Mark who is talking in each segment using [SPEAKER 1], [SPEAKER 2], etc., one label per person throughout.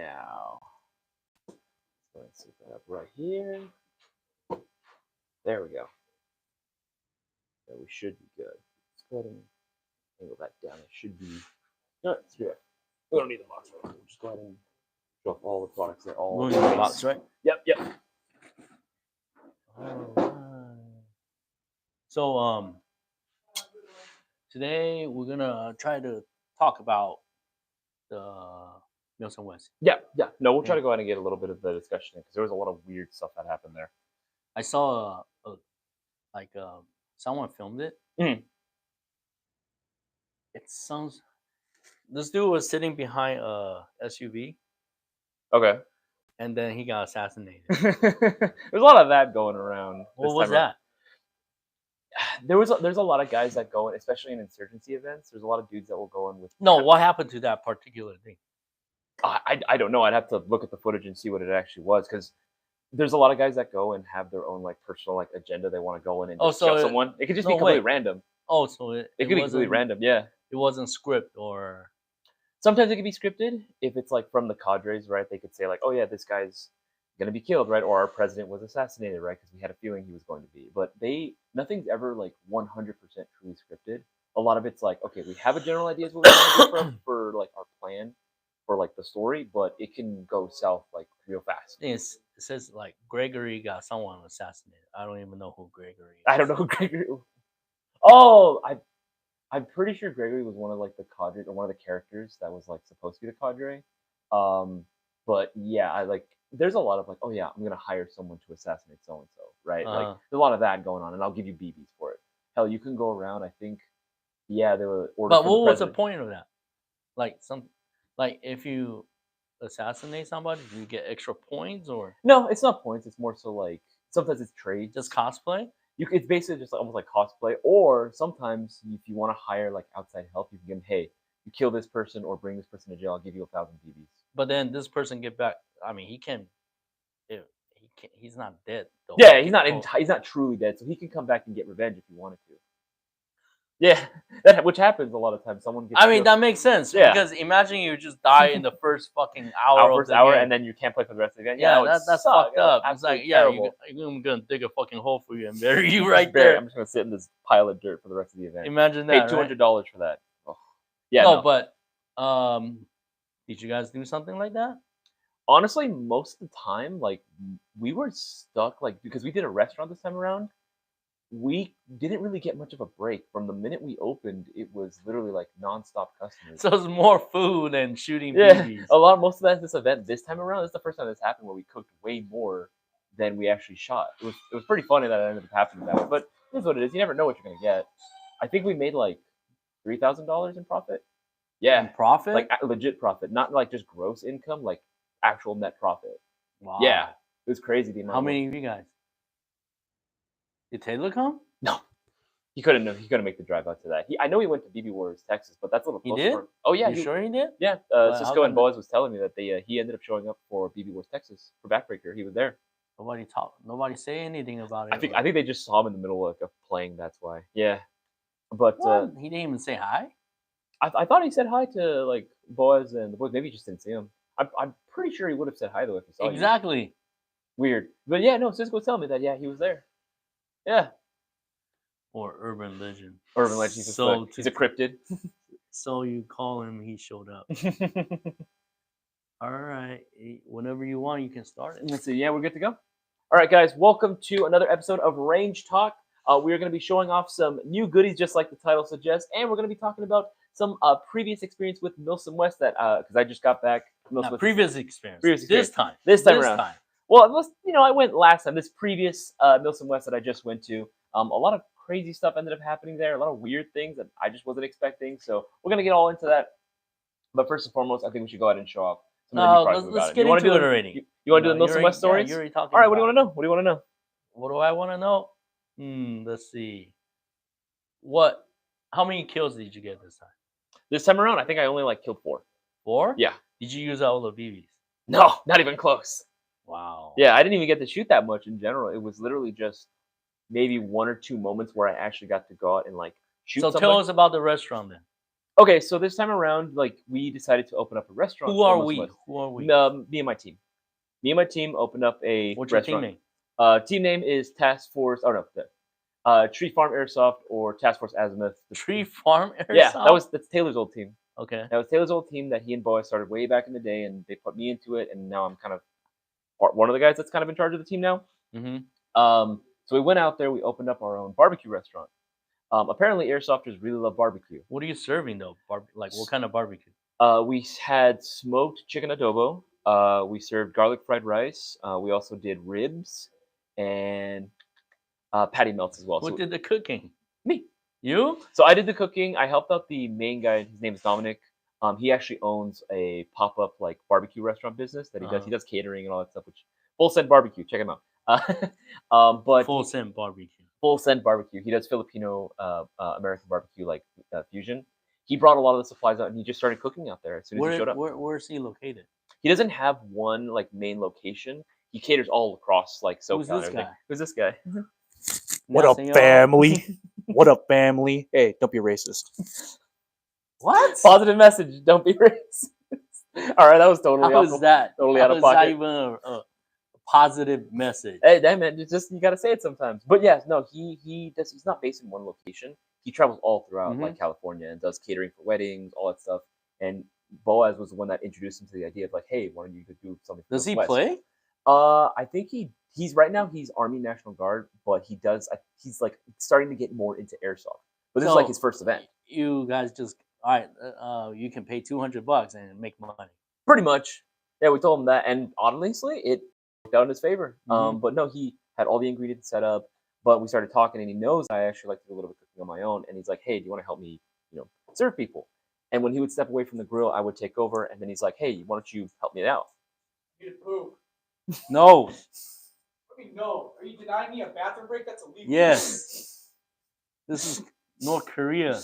[SPEAKER 1] now. Let's go and set that up right here. There we go. So we should be good. Let's go ahead and angle that down. It should be. No, it's good. We don't need the box. Right? We'll just go ahead and show off all the products that all.
[SPEAKER 2] We'll need the box, right?
[SPEAKER 1] Yep.
[SPEAKER 2] All right. So today we're gonna try to talk about the Milsim West.
[SPEAKER 1] Yeah. No, we'll try to go ahead and get a little bit of the discussion because there was a lot of weird stuff that happened there.
[SPEAKER 2] I saw someone filmed it.
[SPEAKER 1] Mhm.
[SPEAKER 2] It sounds. This dude was sitting behind a SUV,
[SPEAKER 1] Okay.
[SPEAKER 2] and then he got assassinated.
[SPEAKER 1] There's a lot of that going around.
[SPEAKER 2] What was that?
[SPEAKER 1] There's a lot of guys that go in, especially in insurgency events. There's a lot of dudes that will go in with.
[SPEAKER 2] No, what happened to that particular thing?
[SPEAKER 1] I don't know. I'd have to look at the footage and see what it actually was because there's a lot of guys that go and have their own like personal like agenda. They want to go in and just kill someone. It could just be completely random.
[SPEAKER 2] Oh, so it
[SPEAKER 1] could be completely random. Yeah.
[SPEAKER 2] It wasn't script or.
[SPEAKER 1] Sometimes it could be scripted if it's like from the cadres, right? They could say like, "Oh yeah, this guy's gonna be killed," right? Or our president was assassinated, right? Because we had a feeling he was going to be. But nothing's ever like 100% truly scripted. A lot of it's like, okay, we have a general idea of what we want to do for like our plan for like the story, but it can go south like real fast.
[SPEAKER 2] It says like Gregory got someone assassinated. I don't even know who Gregory is.
[SPEAKER 1] I don't know who Gregory. Oh, I'm pretty sure Gregory was one of like the cadre or one of the characters that was like supposed to be the cadre. But yeah, there's a lot of like, oh yeah, I'm gonna hire someone to assassinate so and so, right? Like there's a lot of that going on, and I'll give you BBs for it. Hell, you can go around. I think, yeah, there were orders.
[SPEAKER 2] But what was the point of that? Like if you assassinate somebody, do you get extra points or?
[SPEAKER 1] No, it's not points. It's more so like sometimes it's trade.
[SPEAKER 2] Just cosplay.
[SPEAKER 1] It's basically just almost like cosplay, or sometimes if you want to hire like outside help, you can give them, hey, you kill this person or bring this person to jail, I'll give you 1,000 BBs.
[SPEAKER 2] But then this person get back. I mean, he can. He's not dead though.
[SPEAKER 1] Yeah, he's not truly dead, so he can come back and get revenge if he wanted to. Yeah, which happens a lot of times. Someone gets.
[SPEAKER 2] I mean, that makes sense. Yeah. Because imagine you just die in the first fucking hour of the game.
[SPEAKER 1] And then you can't play for the rest of the game.
[SPEAKER 2] Yeah, that's fucked up. It's like, I'm gonna dig a fucking hole for you and bury you right there.
[SPEAKER 1] I'm just gonna sit in this pile of dirt for the rest of the event.
[SPEAKER 2] Imagine that.
[SPEAKER 1] Pay $200 for that. Oh. Yeah.
[SPEAKER 2] No, but did you guys do something like that?
[SPEAKER 1] Honestly, most of the time, like we were stuck, like because we did a restaurant this time around. We didn't really get much of a break. From the minute we opened, it was literally like nonstop customers.
[SPEAKER 2] So it's more food than shooting
[SPEAKER 1] BBs. Most of that this event this time around. This is the first time this happened where we cooked way more than we actually shot. It was pretty funny that it ended up happening that way. But here's what it is: you never know what you're gonna get. I think we made like $3,000 in profit. Yeah,
[SPEAKER 2] in profit,
[SPEAKER 1] like legit profit, not like just gross income, like actual net profit.
[SPEAKER 2] Wow.
[SPEAKER 1] Yeah, it was crazy. The amount.
[SPEAKER 2] How many of you guys? Did Taylor come?
[SPEAKER 1] No, he couldn't make the drive out to that. I know he went to BB Wars, Texas, but that's a little close.
[SPEAKER 2] He did?
[SPEAKER 1] Oh yeah,
[SPEAKER 2] you sure he did?
[SPEAKER 1] Yeah, Cisco and Boaz was telling me that he ended up showing up for BB Wars, Texas for Backbreaker. He was there.
[SPEAKER 2] Nobody say anything about it.
[SPEAKER 1] I think they just saw him in the middle of playing. That's why. Yeah, but
[SPEAKER 2] he didn't even say hi.
[SPEAKER 1] I thought he said hi to like Boaz and the boys. Maybe he just didn't see him. I'm pretty sure he would have said hi though if he saw you.
[SPEAKER 2] Exactly.
[SPEAKER 1] Weird, but yeah, no. Cisco was telling me that he was there. Yeah.
[SPEAKER 2] Or urban legend.
[SPEAKER 1] Urban legend. He's a cryptid.
[SPEAKER 2] So you call him, he showed up. All right. Whenever you want, you can start it.
[SPEAKER 1] Let's see. Yeah, we're good to go. All right, guys. Welcome to another episode of Range Talk. We are going to be showing off some new goodies, just like the title suggests, and we're going to be talking about some previous experience with Milsim West that because I just got back.
[SPEAKER 2] Previous experience.
[SPEAKER 1] This time around. Well, I went last time. This previous Milsim West that I just went to, a lot of crazy stuff ended up happening there. A lot of weird things that I just wasn't expecting. So we're gonna get all into that. But first and foremost, I think we should go ahead and show off some of the new products.
[SPEAKER 2] Let's get into it already.
[SPEAKER 1] You want to do the Milsim West stories?
[SPEAKER 2] You're already talking.
[SPEAKER 1] All right. What do you want to know? What do you want to know?
[SPEAKER 2] What do I want to know? Let's see. How many kills did you get this time?
[SPEAKER 1] This time around, I think I only killed 4.
[SPEAKER 2] 4?
[SPEAKER 1] Yeah.
[SPEAKER 2] Did you use all the BBs?
[SPEAKER 1] No, not even close.
[SPEAKER 2] Wow.
[SPEAKER 1] Yeah, I didn't even get to shoot that much in general. It was literally just maybe 1 or 2 moments where I actually got to go out and shoot.
[SPEAKER 2] So tell us about the restaurant then.
[SPEAKER 1] Okay, so this time around, like we decided to open up a restaurant
[SPEAKER 2] Who
[SPEAKER 1] for
[SPEAKER 2] are
[SPEAKER 1] Muslim.
[SPEAKER 2] we? Who are we?
[SPEAKER 1] Me and my team. Me and my team opened up a
[SPEAKER 2] What's your team
[SPEAKER 1] restaurant.
[SPEAKER 2] name?
[SPEAKER 1] Team name is Task Force. Oh no, Tree Farm Airsoft or Task Force Azimuth.
[SPEAKER 2] Tree Farm
[SPEAKER 1] Yeah,
[SPEAKER 2] Airsoft?
[SPEAKER 1] that's Taylor's old team.
[SPEAKER 2] Okay.
[SPEAKER 1] That was Taylor's old team that he and Boa started way back in the day, and they put me into it, and now I'm kind of one of the guys that's kind of in charge of the team now.
[SPEAKER 2] Mm-hmm.
[SPEAKER 1] So we went out there. We opened up our own barbecue restaurant. Apparently, airsofters really love barbecue.
[SPEAKER 2] What are you serving though? Like what kind of barbecue?
[SPEAKER 1] We had smoked chicken adobo. We served garlic fried rice. We also did ribs and patty melts as well.
[SPEAKER 2] Who
[SPEAKER 1] So
[SPEAKER 2] did the cooking?
[SPEAKER 1] me.
[SPEAKER 2] You?
[SPEAKER 1] So I did the cooking. I helped out the main guy. His name is Dominic. He actually owns a pop up like barbecue restaurant business that he does.
[SPEAKER 2] Uh-huh.
[SPEAKER 1] He does catering and all that stuff. Which Full Send Barbecue. Check him out. But
[SPEAKER 2] Full Send Barbecue.
[SPEAKER 1] Full Send Barbecue. He does Filipino American barbecue like fusion. He brought a lot of the supplies out and he just started cooking out there as soon as he showed up.
[SPEAKER 2] Where's he located?
[SPEAKER 1] He doesn't have one like main location. He caters all across like SoCal.
[SPEAKER 2] Who's
[SPEAKER 1] and
[SPEAKER 2] this
[SPEAKER 1] everything.
[SPEAKER 2] guy?
[SPEAKER 1] Who's this guy?
[SPEAKER 3] What up,
[SPEAKER 2] Annyeonghaseyo.
[SPEAKER 3] family? What up, family? Hey, don't be racist.
[SPEAKER 2] What?
[SPEAKER 1] Positive message. Don't be racist. All right, that was totally
[SPEAKER 2] How
[SPEAKER 1] off.
[SPEAKER 2] is that?
[SPEAKER 1] Totally
[SPEAKER 2] How
[SPEAKER 1] out of
[SPEAKER 2] is that
[SPEAKER 1] pocket.
[SPEAKER 2] even a positive message?
[SPEAKER 1] Hey, damn it! It's just you gotta say it sometimes. But yeah, no, he does. He's not based in one location. He travels all throughout like California and does catering for weddings, all that stuff. And Boaz was the one that introduced him to the idea of like, hey, why don't you do something? For
[SPEAKER 2] Does he
[SPEAKER 1] West?
[SPEAKER 2] play?
[SPEAKER 1] I think he's right now he's Army National Guard, but he's like starting to get more into airsoft. But this is like his first event.
[SPEAKER 2] You guys just all right. You can pay $200 and make money.
[SPEAKER 1] Pretty much. Yeah, we told him that, and honestly, it worked out in his favor. But no, he had all the ingredients set up. But we started talking, and he knows I actually like to do a little bit of cooking on my own. And he's like, "Hey, do you want to help me, serve people?" And when he would step away from the grill, I would take over. And then he's like, "Hey, why don't you help me out?"
[SPEAKER 4] You need to poop.
[SPEAKER 2] No.
[SPEAKER 4] What do you mean no? Are you denying me a bathroom break? That's illegal.
[SPEAKER 2] Yes. This is North Korea.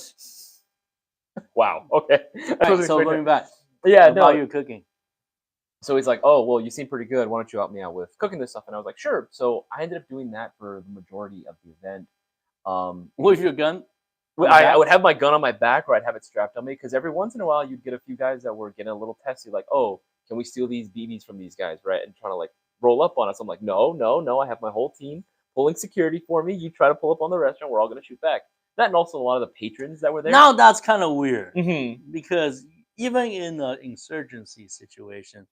[SPEAKER 1] Wow. Okay.
[SPEAKER 2] All right, so going back.
[SPEAKER 1] Yeah.
[SPEAKER 2] How
[SPEAKER 1] No.
[SPEAKER 2] about you cooking?
[SPEAKER 1] So he's like, "Oh, well, you seem pretty good. Why don't you help me out with cooking this stuff?" And I was like, "Sure." So I ended up doing that for the majority of the event.
[SPEAKER 2] With your gun?
[SPEAKER 1] I would have my gun on my back, or I'd have it strapped on me, because every once in a while you'd get a few guys that were getting a little testy, like, "Oh, can we steal these BBs from these guys?" Right, and trying to like roll up on us. I'm like, "No, no, no. I have my whole team pulling security for me. You try to pull up on the restaurant, we're all gonna shoot back." That and also a lot of the patrons that were there.
[SPEAKER 2] Now that's kind of weird
[SPEAKER 1] Mm-hmm.
[SPEAKER 2] because even in an insurgency situation,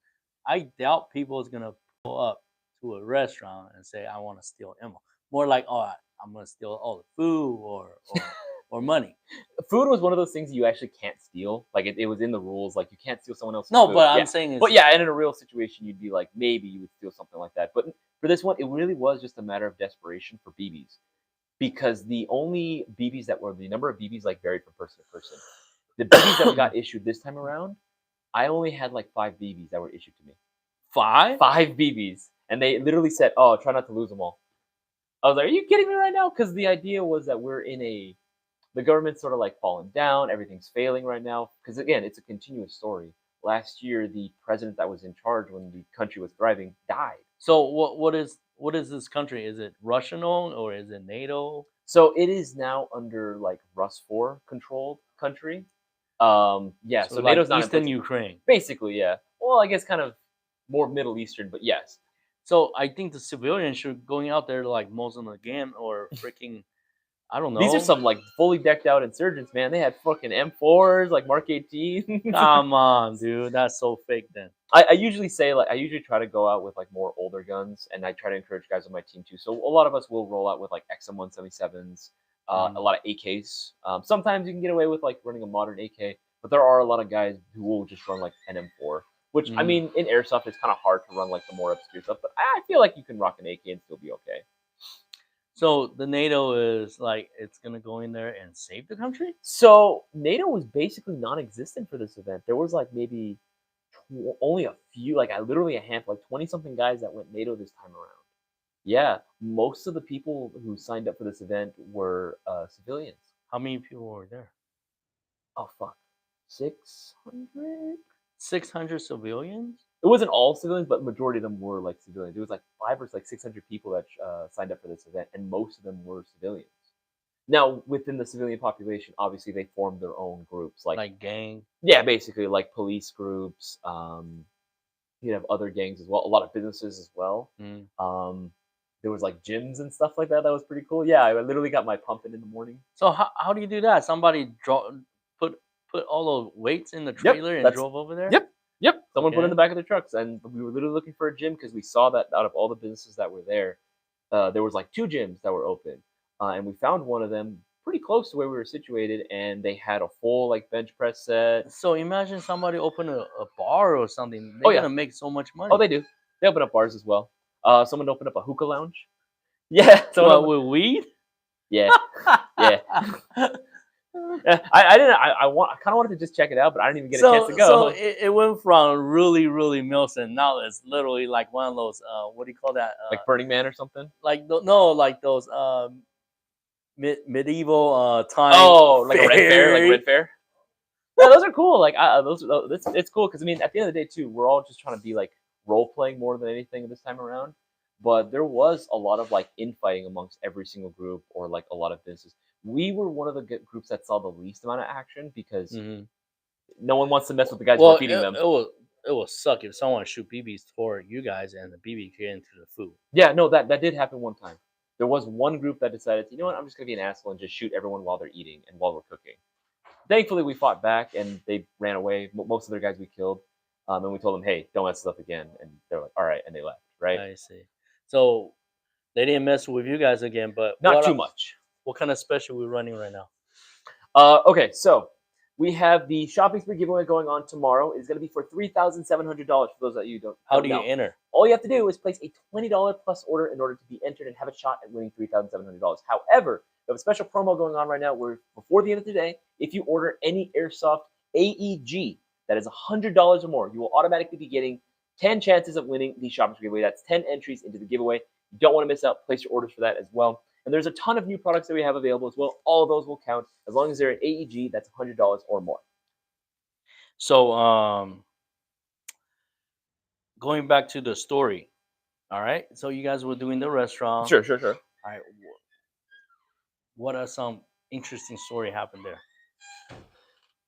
[SPEAKER 2] I doubt people is gonna pull up to a restaurant and say, "I want to steal ammo." More like, "Oh, I'm gonna steal all the food or money."
[SPEAKER 1] Food was one of those things you actually can't steal. Like it was in the rules. Like you can't steal someone else's
[SPEAKER 2] No,
[SPEAKER 1] food.
[SPEAKER 2] but
[SPEAKER 1] Yeah.
[SPEAKER 2] I'm saying is,
[SPEAKER 1] But yeah, and in a real situation, you'd be like, maybe you would steal something like that. But for this one, it really was just a matter of desperation for BBs, because the only BBs that were the number of BBs like varied from person to person. The BBs that got issued this time around, I only had like 5 BBs that were issued to me.
[SPEAKER 2] 5?
[SPEAKER 1] 5 BBs, and they literally said, "Oh, try not to lose them all." I was like, "Are you kidding me right now?" Because the idea was that the government's sort of like falling down, everything's failing right now. Because again, it's a continuous story. Last year, the president that was in charge when the country was thriving died.
[SPEAKER 2] So what is this country? Is it Russian owned or is it NATO?
[SPEAKER 1] So it is now under like Rus 4 controlled country. Yeah, so
[SPEAKER 2] like
[SPEAKER 1] NATO's not in
[SPEAKER 2] Eastern
[SPEAKER 1] place.
[SPEAKER 2] Ukraine.
[SPEAKER 1] Basically, yeah. Well, I guess kind of more Middle Eastern, but yes.
[SPEAKER 2] So I think the civilians should going out there to like Mosul again or freaking, I don't know.
[SPEAKER 1] These are some like fully decked out insurgents, man. They had fucking M4s, like Mark 18.
[SPEAKER 2] Come on, dude, that's so fake. Then
[SPEAKER 1] I usually say I usually try to go out with like more older guns, and I try to encourage guys on my team too. So a lot of us will roll out with like XM177s, a lot of AKs. Sometimes you can get away with like running a modern AK, but there are a lot of guys who will just run like an M4. Which I mean, in airsoft, it's kind of hard to run like the more obscure stuff, but I feel like you can rock an AK and still be okay.
[SPEAKER 2] So the NATO is like it's gonna go in there and save the country.
[SPEAKER 1] So NATO was basically non-existent for this event. There was like maybe only a few, like literally a handful, like 20-something guys that went NATO this time around. Yeah, most of the people who signed up for this event were civilians.
[SPEAKER 2] How many people were there?
[SPEAKER 1] Oh fuck, 600.
[SPEAKER 2] 600 civilians.
[SPEAKER 1] It wasn't all civilians, but majority of them were like civilians. It was like 500 or like 600 people that signed up for this event, and most of them were civilians. Now, within the civilian population, obviously they formed their own groups,
[SPEAKER 2] Like gang.
[SPEAKER 1] yeah, basically like police groups. You'd have other gangs as well, a lot of businesses as well.
[SPEAKER 2] Mm.
[SPEAKER 1] There was like gyms and stuff like that. That was pretty cool. Yeah, I literally got my pump in the morning.
[SPEAKER 2] So how do you do that? Somebody put put all the weights in the
[SPEAKER 1] Yep,
[SPEAKER 2] trailer and
[SPEAKER 1] that's
[SPEAKER 2] drove over there?
[SPEAKER 1] yep. Someone put it in
[SPEAKER 2] Okay.
[SPEAKER 1] the back of the trucks, and we were literally looking for a gym because we saw that out of all the businesses that were there was like two gyms that were open, and we found one of them pretty close to where we were situated, and they had a full like bench press set.
[SPEAKER 2] So imagine somebody open a bar or something.
[SPEAKER 1] Oh
[SPEAKER 2] They're
[SPEAKER 1] yeah,
[SPEAKER 2] gonna make so much money.
[SPEAKER 1] oh they do. They open up bars as well. Someone opened up a hookah lounge. Yeah, someone
[SPEAKER 2] What,
[SPEAKER 1] opened,
[SPEAKER 2] with weed?
[SPEAKER 1] yeah, yeah. I didn't. I kind of wanted to just check it out, but I didn't even get a chance to go.
[SPEAKER 2] So it went from really, really Milsim. Now it's literally like one of those what do you call that?
[SPEAKER 1] Like Burning Man or something.
[SPEAKER 2] Like no, like those medieval time.
[SPEAKER 1] Oh, like a red fair, like a
[SPEAKER 2] fair.
[SPEAKER 1] red fair. Yeah, those are cool. Like it's cool because I mean, at the end of the day, too, we're all just trying to be like role playing more than anything this time around. But there was a lot of like infighting amongst every single group or like a lot of businesses. We were one of the groups that saw the least amount of action because
[SPEAKER 2] Mhm.
[SPEAKER 1] no one wants to mess with the guys who
[SPEAKER 2] Well,
[SPEAKER 1] are feeding them.
[SPEAKER 2] it will suck if someone shoot BBs toward you guys and the BB get into the food.
[SPEAKER 1] Yeah, no, that did happen one time. There was one group that decided, you know what, I'm just gonna be an asshole and just shoot everyone while they're eating and while we're cooking. Thankfully, we fought back and they ran away. Most of their guys we killed, and we told them, hey, don't mess this up again. And they're like, all right, and they left. Right?
[SPEAKER 2] I see. So they didn't mess with you guys again, but
[SPEAKER 1] Not too much.
[SPEAKER 2] What kind of special we running right now?
[SPEAKER 1] Okay, so we have the shopping spree giveaway going on tomorrow. It's going to be for $3,700 for those that you don't.
[SPEAKER 2] How do you
[SPEAKER 1] know.
[SPEAKER 2] enter?
[SPEAKER 1] All you have to do is place a $20 plus order in order to be entered and have a shot at winning $3,700. However, we have a special promo going on right now where before the end of the day, if you order any Airsoft AEG that is $100 or more, you will automatically be getting 10 chances of winning the shopping spree giveaway. That's 10 entries into the giveaway. You don't want to miss out. Place your orders for that as well. And there's a ton of new products that we have available as well. All of those will count as long as they're an AEG that's $100 or more.
[SPEAKER 2] So going back to the story, all right. So you guys were doing the restaurant.
[SPEAKER 1] Sure.
[SPEAKER 2] All right. What are some interesting story happened there?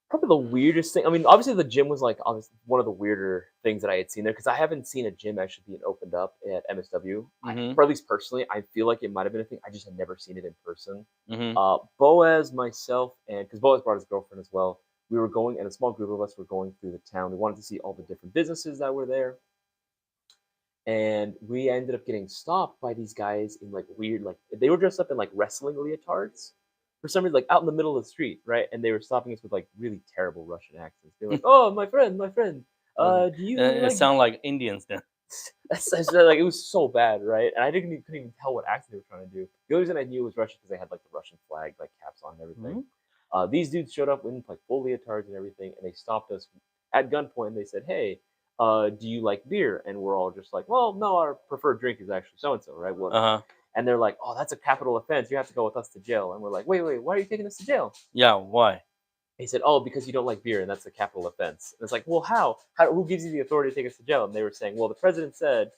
[SPEAKER 1] Probably the weirdest thing. I mean, obviously the gym was like obviously one of the weirder things that I had seen there because I haven't seen a gym actually being opened up at MSW.
[SPEAKER 2] Mhm.
[SPEAKER 1] Or at least personally, I feel like it might have been a thing. I just had never seen it in person.
[SPEAKER 2] Mhm.
[SPEAKER 1] Boaz, myself, and because Boaz brought his girlfriend as well, we were going, and a small group of us were going through the town. We wanted to see all the different businesses that were there. And we ended up getting stopped by these guys in like weird, like they were dressed up in like wrestling leotards for some reason, like out in the middle of the street, right? And they were stopping us with like really terrible Russian accents. They were like, "Oh, my friend, do you
[SPEAKER 2] It
[SPEAKER 1] like?"
[SPEAKER 2] sound like Indians then.
[SPEAKER 1] Like it was so bad, right? And I couldn't even tell what accent they were trying to do. The only reason I knew it was Russian because they had like the Russian flag, like caps on and everything. These dudes showed up in like full leotards and everything, and they stopped us at gunpoint. And they said, "Hey, do you like beer?" And we're all just like, "Well, no, our preferred drink is actually so and so, right?" Well,
[SPEAKER 2] Uh-huh.
[SPEAKER 1] and they're like, "Oh, that's a capital offense. You have to go with us to jail." And we're like, "Wait, why are you taking us to jail?"
[SPEAKER 2] Yeah. Why?
[SPEAKER 1] He said, "Oh, because you don't like beer, and that's a capital offense." And it's like, "Well, how? Who gives you the authority to take us to jail?" And they were saying, "Well, the president said,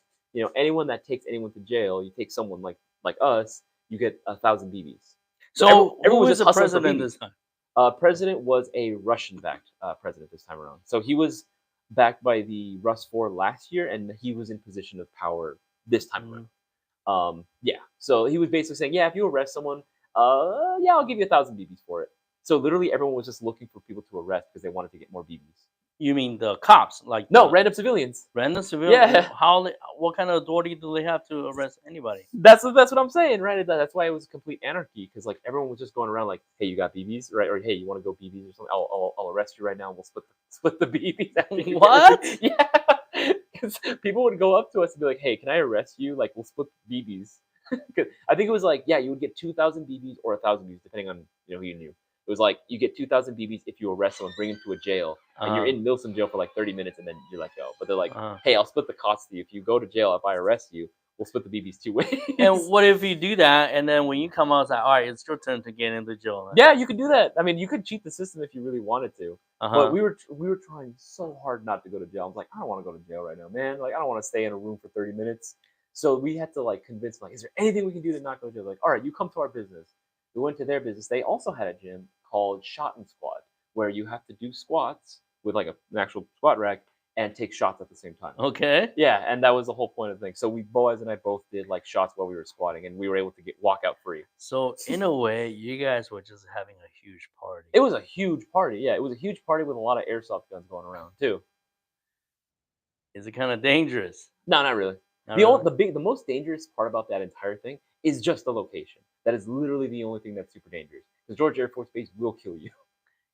[SPEAKER 1] anyone that takes anyone to jail, you take someone like us, you get 1,000 BBs."
[SPEAKER 2] So
[SPEAKER 1] everyone
[SPEAKER 2] who
[SPEAKER 1] was
[SPEAKER 2] is
[SPEAKER 1] just
[SPEAKER 2] the
[SPEAKER 1] hustling for
[SPEAKER 2] president
[SPEAKER 1] BBs.
[SPEAKER 2] this time?
[SPEAKER 1] President was a Russian-backed president this time around. So he was backed by the Rus 4 last year, and he was in position of power this time around. Yeah. So he was basically saying, yeah, if you arrest someone, yeah, I'll give you 1,000 BBs for it. So literally everyone was just looking for people to arrest because they wanted to get more BBs.
[SPEAKER 2] You mean the cops? Like
[SPEAKER 1] No,
[SPEAKER 2] the
[SPEAKER 1] random civilians.
[SPEAKER 2] random civilian?
[SPEAKER 1] Yeah.
[SPEAKER 2] What kind of authority do they have to arrest anybody?
[SPEAKER 1] That's what I'm saying, right? That's why it was complete anarchy because like everyone was just going around like, hey, you got BBs, right? Or hey, you want to go BBs or something? I'll arrest you right now. We'll split the BBs. After you
[SPEAKER 2] What?
[SPEAKER 1] Yeah, because people would go up to us and be like, hey, can I arrest you? Like we'll split BBs. I think it was like, yeah, you would get 2,000 BBs or 1,000 BBs depending on who you knew. It was like you get 2,000 BBs if you arrest someone, bring him to a jail, and you're in Milsim jail for like 30 minutes, and then you let go. But they're like, hey, I'll split the cost to you. If you go to jail, if I arrest you, we'll split the BBs 2 ways.
[SPEAKER 2] And what if you do that, and then when you come out, it's like, all right, it's your turn to get into jail.
[SPEAKER 1] Yeah, you could do that. I mean, you could cheat the system if you really wanted to. But we were trying so hard not to go to jail. I was like, I don't want to go to jail right now, man. Like, I don't want to stay in a room for 30 minutes. So we had to like convince, like, is there anything we can do to not go to jail? Like, all right, you come to our business. We went to their business. They also had a gym called Shot and Squat, where you have to do squats with like an actual squat rack and take shots at the same time.
[SPEAKER 2] Okay.
[SPEAKER 1] Yeah, and that was the whole point of the thing. So Boaz and I both did like shots while we were squatting, and we were able to walk out free.
[SPEAKER 2] So in a way, you guys were just having a huge party.
[SPEAKER 1] It was a huge party. Yeah, it was a huge party with a lot of airsoft guns going around too.
[SPEAKER 2] Is it kind of dangerous?
[SPEAKER 1] No, not really.
[SPEAKER 2] Not
[SPEAKER 1] The
[SPEAKER 2] really?
[SPEAKER 1] the most dangerous part about that entire thing is just the location. That is literally the only thing that's super dangerous. Because Georgia Air Force Base will kill you.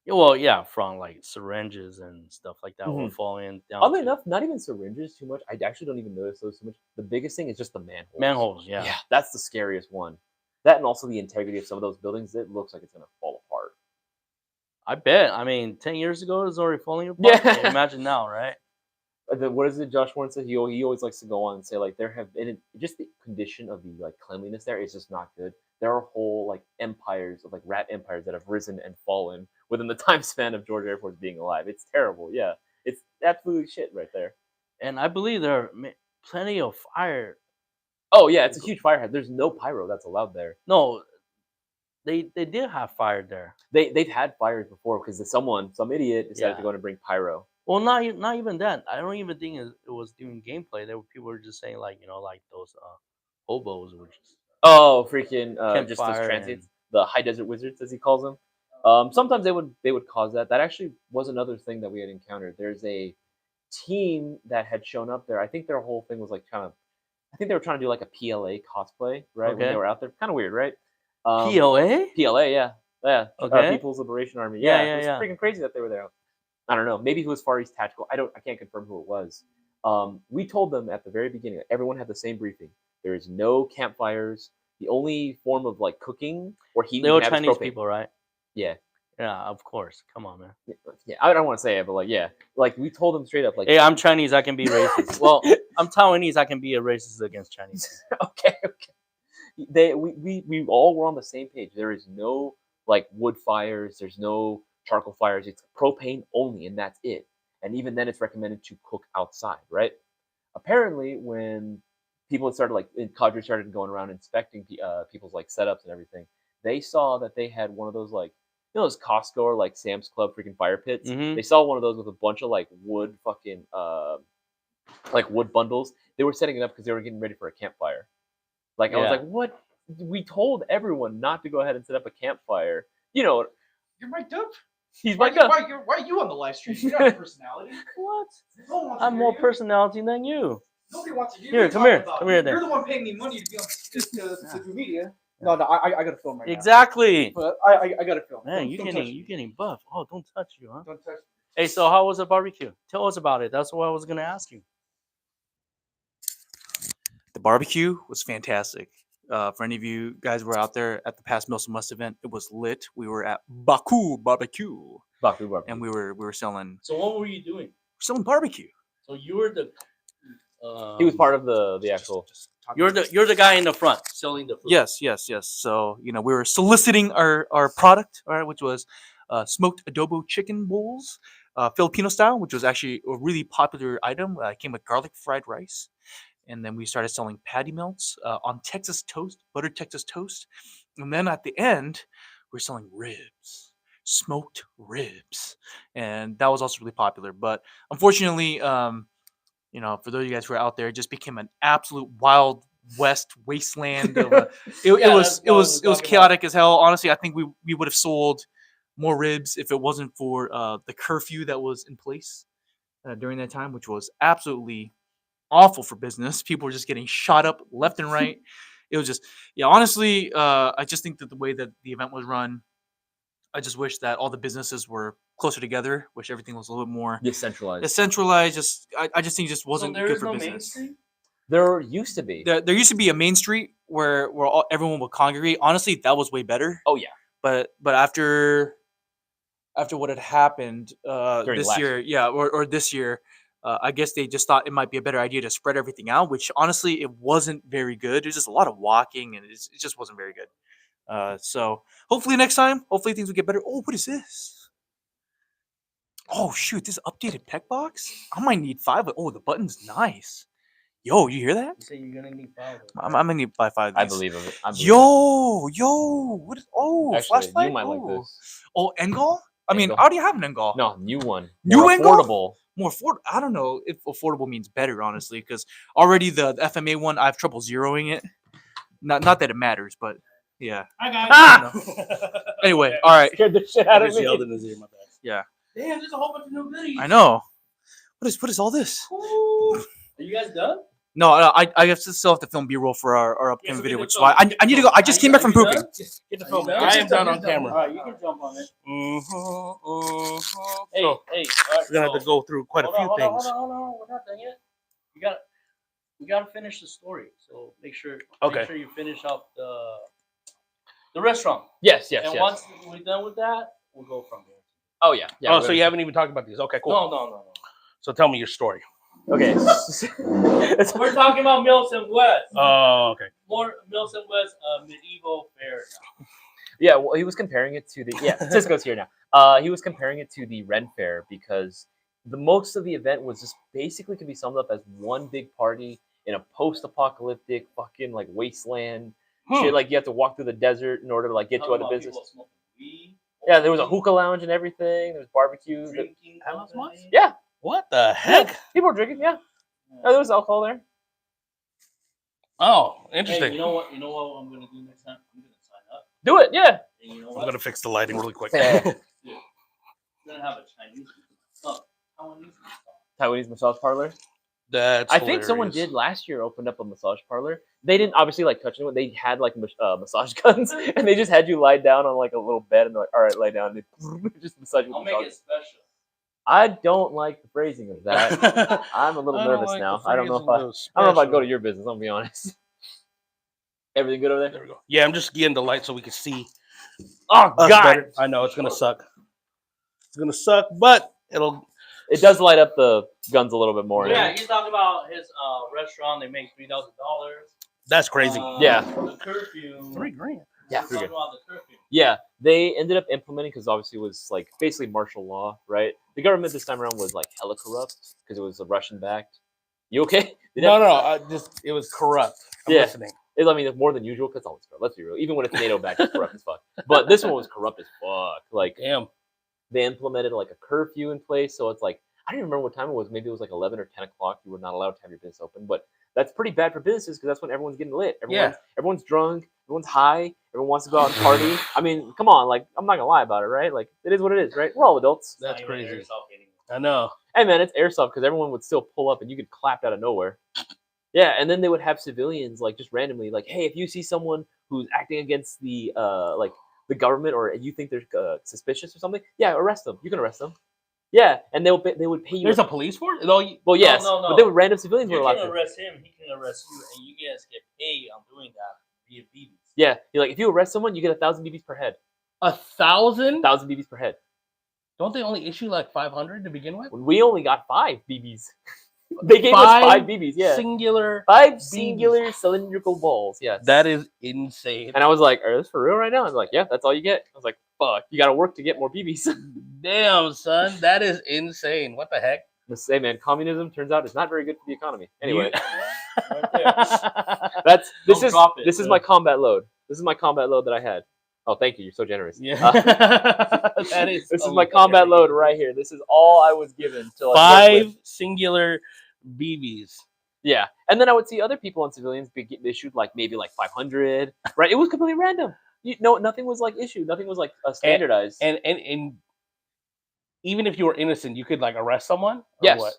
[SPEAKER 2] Yeah, well, yeah, from like syringes and stuff like that will
[SPEAKER 1] Mhm.
[SPEAKER 2] fall in down.
[SPEAKER 1] Oddly
[SPEAKER 2] to
[SPEAKER 1] enough, not even syringes too much. I actually don't even notice those too much. The biggest thing is just the manholes.
[SPEAKER 2] manholes. Yeah.
[SPEAKER 1] Yeah, that's the scariest one. That and also the integrity of some of those buildings. It looks like it's gonna fall apart.
[SPEAKER 2] I bet. I mean, 10 years ago, it was already falling apart.
[SPEAKER 1] Yeah.
[SPEAKER 2] Imagine now, right?
[SPEAKER 1] What is it? Josh Warren said he always likes to go on and say like there have been just the condition of the like cleanliness there is just not good. There are whole like empires of like rat empires that have risen and fallen within the time span of Georgia Air Force being alive. It's terrible. Yeah, it's absolutely shit right there.
[SPEAKER 2] And I believe there are plenty of fire.
[SPEAKER 1] Oh yeah, it's a huge fire. There's no pyro that's allowed there.
[SPEAKER 2] No, they did have fire there.
[SPEAKER 1] They've had fires before because some idiot decided to
[SPEAKER 2] Yeah.
[SPEAKER 1] go and bring pyro.
[SPEAKER 2] Well, not even that. I don't even think it was doing gameplay. There were people were just saying like like those hobos were just
[SPEAKER 1] Oh, freaking just those
[SPEAKER 2] Campfire
[SPEAKER 1] transients,
[SPEAKER 2] and-
[SPEAKER 1] the high desert wizards as he calls them. Sometimes they would cause that. That actually was another thing that we had encountered. There's a team that had shown up there. I think their whole thing was like I think they were trying to do like a PLA cosplay, right? When
[SPEAKER 2] Okay.
[SPEAKER 1] they were out there, kind of weird, right?
[SPEAKER 2] PLA.
[SPEAKER 1] PLA, yeah, yeah.
[SPEAKER 2] Okay.
[SPEAKER 1] People's Liberation Army.
[SPEAKER 2] Yeah,
[SPEAKER 1] Yeah,
[SPEAKER 2] yeah,
[SPEAKER 1] it was
[SPEAKER 2] yeah.
[SPEAKER 1] freaking crazy that they were there. I don't know. Maybe it was Far East Tactical. I can't confirm who it was. We told them at the very beginning. Everyone had the same briefing. There is no campfires. The only form of like cooking or heat
[SPEAKER 2] They
[SPEAKER 1] we
[SPEAKER 2] were
[SPEAKER 1] can have is
[SPEAKER 2] Chinese
[SPEAKER 1] propane.
[SPEAKER 2] people, right?
[SPEAKER 1] Yeah,
[SPEAKER 2] Yeah, of course. Come on, man.
[SPEAKER 1] yeah. I don't want to say it, but like, yeah, like we told them straight up, like,
[SPEAKER 2] Hey, I'm Chinese. I can be racist. Well, I'm Taiwanese. I can be a racist against Chinese.
[SPEAKER 1] okay. We all were on the same page. There is no like wood fires. There's no charcoal fires. It's propane only, and that's it. And even then, it's recommended to cook outside, right? Apparently, when people started like cadre started going around inspecting people's like setups and everything, they saw that they had one of those like those Costco or like Sam's Club freaking fire pits.
[SPEAKER 2] Mhm.
[SPEAKER 1] They saw one of those with a bunch of like wood fucking like wood bundles. They were setting it up because they were getting ready for a campfire. Like I was
[SPEAKER 2] Yeah.
[SPEAKER 1] like, what? We told everyone not to go ahead and set up a campfire. You know,
[SPEAKER 4] You're mic'd up.
[SPEAKER 1] he's
[SPEAKER 4] Why,
[SPEAKER 1] like,
[SPEAKER 4] why are you on the live stream? You don't have a personality.
[SPEAKER 2] What?
[SPEAKER 4] No one wants to
[SPEAKER 2] I'm
[SPEAKER 4] hear
[SPEAKER 2] more
[SPEAKER 4] you.
[SPEAKER 2] personality than you.
[SPEAKER 4] Nobody wants to hear
[SPEAKER 2] Here,
[SPEAKER 4] you.
[SPEAKER 2] come
[SPEAKER 4] talk
[SPEAKER 2] here.
[SPEAKER 4] about
[SPEAKER 2] Come
[SPEAKER 4] it.
[SPEAKER 2] here then.
[SPEAKER 4] You're the one paying me money to be on to do media. No, I gotta film right now.
[SPEAKER 2] Exactly.
[SPEAKER 4] But I gotta film.
[SPEAKER 2] Man,
[SPEAKER 4] Don't
[SPEAKER 2] you
[SPEAKER 4] touch
[SPEAKER 2] getting
[SPEAKER 4] me.
[SPEAKER 2] you getting buff. Oh, don't touch you, huh?
[SPEAKER 4] Don't touch me.
[SPEAKER 2] Hey, so how was the barbecue? Tell us about it. That's what I was gonna ask you.
[SPEAKER 3] The barbecue was fantastic. For any of you guys who were out there at the past Milsim Must event, it was lit. We were at Baku Barbecue, and we were selling
[SPEAKER 2] So what were you doing?
[SPEAKER 3] barbecue.
[SPEAKER 2] So you were the.
[SPEAKER 1] he was part of the actual.
[SPEAKER 2] You're the guy in the front selling the food.
[SPEAKER 3] Yes. So we were soliciting our product, all right, which was smoked adobo chicken bowls, Filipino style, which was actually a really popular item. It came with garlic fried rice. And then we started selling patty melts on Texas toast, buttered Texas toast. And then at the end, we're selling ribs, smoked ribs. And that was also really popular. But unfortunately, for those of you guys who are out there, it just became an absolute wild west wasteland. It was chaotic as hell. Honestly, I think we would have sold more ribs if it wasn't for the curfew that was in place during that time, which was absolutely awful for business. People were just getting shot up left and right. It was just, honestly, I just think that the way that the event was run, I just wish that all the businesses were closer together. Wish everything was a little bit more
[SPEAKER 1] Decentralized.
[SPEAKER 3] decentralized. I just think it just wasn't
[SPEAKER 2] there
[SPEAKER 3] good
[SPEAKER 2] is
[SPEAKER 3] for
[SPEAKER 2] no Main
[SPEAKER 3] business.
[SPEAKER 2] Street?
[SPEAKER 1] There used to be.
[SPEAKER 3] There used to be a main street where everyone would congregate. Honestly, that was way better.
[SPEAKER 1] Oh yeah.
[SPEAKER 3] But after what had happened
[SPEAKER 1] During
[SPEAKER 3] this
[SPEAKER 1] last
[SPEAKER 3] year, or this year, I guess they just thought it might be a better idea to spread everything out, which honestly it wasn't very good. It was just a lot of walking, and it just wasn't very good. So hopefully next time, hopefully things will get better. Oh, what is this? Oh shoot, this updated pec box. I might need 5. Oh, the button's nice. Yo, you hear that?
[SPEAKER 2] You say you're gonna need 5.
[SPEAKER 3] I'm gonna need by 5 of
[SPEAKER 1] I
[SPEAKER 3] these.
[SPEAKER 1] believe of it. I believe
[SPEAKER 3] Yo, what is? Oh,
[SPEAKER 1] Actually,
[SPEAKER 3] flashlight.
[SPEAKER 1] you might like
[SPEAKER 3] Oh.
[SPEAKER 1] this.
[SPEAKER 3] Oh, Engol. I mean,
[SPEAKER 1] Engol.
[SPEAKER 3] I already have an Engol.
[SPEAKER 1] No, new one.
[SPEAKER 3] New
[SPEAKER 1] More
[SPEAKER 3] Engol?
[SPEAKER 1] affordable.
[SPEAKER 3] More affordable. I don't know if affordable means better, honestly, because already the FMA one, I have trouble zeroing it. Not that it matters, but yeah.
[SPEAKER 2] Hi guys.
[SPEAKER 1] Ah!
[SPEAKER 3] Anyway, all right.
[SPEAKER 1] Scared the shit
[SPEAKER 2] I
[SPEAKER 1] out of
[SPEAKER 2] just yelled
[SPEAKER 1] me.
[SPEAKER 2] in his ear. My bad.
[SPEAKER 3] Yeah,
[SPEAKER 2] Damn, there's a whole bunch of new goodies.
[SPEAKER 3] I know. What is all this?
[SPEAKER 2] Ooh. Are you guys done?
[SPEAKER 3] No, I have to still have to film B-roll for our upcoming
[SPEAKER 2] so
[SPEAKER 3] video,
[SPEAKER 2] get
[SPEAKER 3] which is
[SPEAKER 2] the
[SPEAKER 3] why
[SPEAKER 2] film,
[SPEAKER 3] I need to go. I just came back from
[SPEAKER 2] Are you
[SPEAKER 3] pooping.
[SPEAKER 2] done?
[SPEAKER 4] Get the
[SPEAKER 2] Are
[SPEAKER 4] film.
[SPEAKER 2] you done?
[SPEAKER 4] Get
[SPEAKER 2] I
[SPEAKER 4] the
[SPEAKER 2] am
[SPEAKER 4] film,
[SPEAKER 2] done
[SPEAKER 4] get
[SPEAKER 2] on
[SPEAKER 4] the film.
[SPEAKER 2] camera. All right, you can jump on it. Hey,
[SPEAKER 5] So
[SPEAKER 2] hey. All right,
[SPEAKER 5] we're gonna have to go through quite a few things.
[SPEAKER 2] Hold on. We're not done yet. We gotta finish the story. So make sure you finish up the restaurant.
[SPEAKER 1] Yes.
[SPEAKER 2] And once we're done with that, we'll go from there.
[SPEAKER 1] Oh yeah.
[SPEAKER 5] Oh, so you haven't even talked about these? Okay, cool.
[SPEAKER 2] No.
[SPEAKER 5] So tell me your story.
[SPEAKER 1] Okay.
[SPEAKER 2] We're talking about Milsim West.
[SPEAKER 5] Oh, okay.
[SPEAKER 2] More Milsim West medieval fair now.
[SPEAKER 1] Yeah, well, he was comparing it to the Cisco's here now. He was comparing it to the Ren Fair because the most of the event was just basically could be summed up as one big party in a post-apocalyptic fucking like wasteland. Shit, like you have to walk through the desert in order to like get to other business. Yeah, there was a hookah lounge and everything. There was barbecue.
[SPEAKER 2] Drinking.
[SPEAKER 1] Yeah,
[SPEAKER 5] What the heck?
[SPEAKER 1] people were drinking. Yeah, there was alcohol there.
[SPEAKER 5] Oh,
[SPEAKER 2] Hey,
[SPEAKER 5] interesting.
[SPEAKER 2] you know what I'm gonna do next time? I'm gonna sign up.
[SPEAKER 1] Do it. Yeah.
[SPEAKER 2] And you know
[SPEAKER 5] I'm
[SPEAKER 2] what?
[SPEAKER 5] gonna fix the lighting really quick.
[SPEAKER 1] Yeah.
[SPEAKER 2] I'm gonna have a Chinese Taiwanese
[SPEAKER 1] Taiwanese massage parlor.
[SPEAKER 5] That's
[SPEAKER 1] I think someone
[SPEAKER 5] hilarious.
[SPEAKER 1] did last year. Opened up a massage parlor. They didn't obviously like touch anyone. They had like massage guns, and they just had you lie down on like a little bed, and they're like, "All right, lie down." And they just massage you.
[SPEAKER 2] I'll
[SPEAKER 1] with
[SPEAKER 2] make
[SPEAKER 1] massage.
[SPEAKER 2] it special.
[SPEAKER 1] I don't like the phrasing of that. I'm a little
[SPEAKER 5] I don't
[SPEAKER 1] nervous
[SPEAKER 5] like
[SPEAKER 1] now.
[SPEAKER 5] the
[SPEAKER 1] I don't know if
[SPEAKER 5] phrasing
[SPEAKER 1] I don't know if I'd go
[SPEAKER 5] special.
[SPEAKER 1] to your business. I'll be honest. Everything good over there?
[SPEAKER 5] There we go. Yeah, I'm just getting the light so we can see
[SPEAKER 1] Oh
[SPEAKER 5] us
[SPEAKER 1] God!
[SPEAKER 5] better. I know it's gonna suck. It's gonna suck, but it'll.
[SPEAKER 1] It does light up the guns a little bit more.
[SPEAKER 2] Yeah, he's talking about his restaurant. They make $3,000.
[SPEAKER 5] That's crazy.
[SPEAKER 1] Yeah.
[SPEAKER 2] The curfew.
[SPEAKER 5] $3,000.
[SPEAKER 1] Yeah,
[SPEAKER 2] He's talking about the curfew.
[SPEAKER 1] Yeah, they ended up implementing because obviously it was like basically martial law, right? The government this time around was like hella corrupt because it was a Russian backed. You okay?
[SPEAKER 5] No. It was corrupt. I'm
[SPEAKER 1] Yeah.
[SPEAKER 5] listening.
[SPEAKER 1] I mean, it's more than usual because always corrupt. Let's be real. Even when it's NATO backed, it's corrupt as fuck. But this one was corrupt as fuck. Like
[SPEAKER 5] Damn.
[SPEAKER 1] they implemented like a curfew in place, so it's like I don't even remember what time it was. Maybe it was like 11 or 10 o'clock. You were not allowed to have your business open, but that's pretty bad for businesses because that's when everyone's getting lit. Everyone's drunk. Everyone's high. Everyone wants to go out and party. I mean, come on. Like, I'm not gonna lie about it, right? Like, it is what it is, right? We're all adults.
[SPEAKER 5] That's
[SPEAKER 2] Not even
[SPEAKER 5] crazy.
[SPEAKER 2] Airsoft anymore.
[SPEAKER 5] I know.
[SPEAKER 1] Hey, man, it's airsoft because everyone would still pull up and you get clapped out of nowhere. Yeah, and then they would have civilians like just randomly, like, hey, if you see someone who's acting against the like the government or you think they're suspicious or something, yeah, arrest them. You can arrest them. Yeah, and they would pay you.
[SPEAKER 5] There's a police force? No,
[SPEAKER 1] Well, yes,
[SPEAKER 2] no.
[SPEAKER 1] but they were random civilians were
[SPEAKER 2] You
[SPEAKER 1] allowed
[SPEAKER 2] can
[SPEAKER 1] to.
[SPEAKER 2] arrest him. He can arrest you, and you guys get paid on doing that via BBs.
[SPEAKER 1] Yeah, you're like if you arrest someone, you get 1,000 BBs per head.
[SPEAKER 5] 1,000?
[SPEAKER 1] 1,000 BBs per head.
[SPEAKER 5] Don't they only issue like 500 to begin with?
[SPEAKER 1] When we only got 5 BBs. They gave us 5 BBs. Yeah,
[SPEAKER 5] Singular.
[SPEAKER 1] 5 singular cylindrical balls. Yes.
[SPEAKER 5] That is insane.
[SPEAKER 1] And I was like, "Are this for real right now?" I was like, "Yeah, that's all you get." I was like, "Fuck, you got to work to get more BBs."
[SPEAKER 5] Damn, son. That is insane. What the heck?
[SPEAKER 1] Let's say, man, communism turns out is not very good for the economy. Anyway,
[SPEAKER 2] Right there.
[SPEAKER 1] this
[SPEAKER 2] Don't drop it,
[SPEAKER 1] is
[SPEAKER 2] yeah.
[SPEAKER 1] my combat load. This is my combat load that I had. Oh, thank you. You're so generous.
[SPEAKER 5] Yeah.
[SPEAKER 1] Uh,
[SPEAKER 5] That is
[SPEAKER 1] this is my combat load right here. This is all I was given to like, work with.
[SPEAKER 5] 5 singular BBs.
[SPEAKER 1] Yeah, and then I would see other people on civilians be issued like maybe like 500. Right? It was completely random. Nothing was like issued. Nothing was like standardized.
[SPEAKER 5] And even if you were innocent, you could like arrest someone? Or
[SPEAKER 1] Yes.
[SPEAKER 5] What?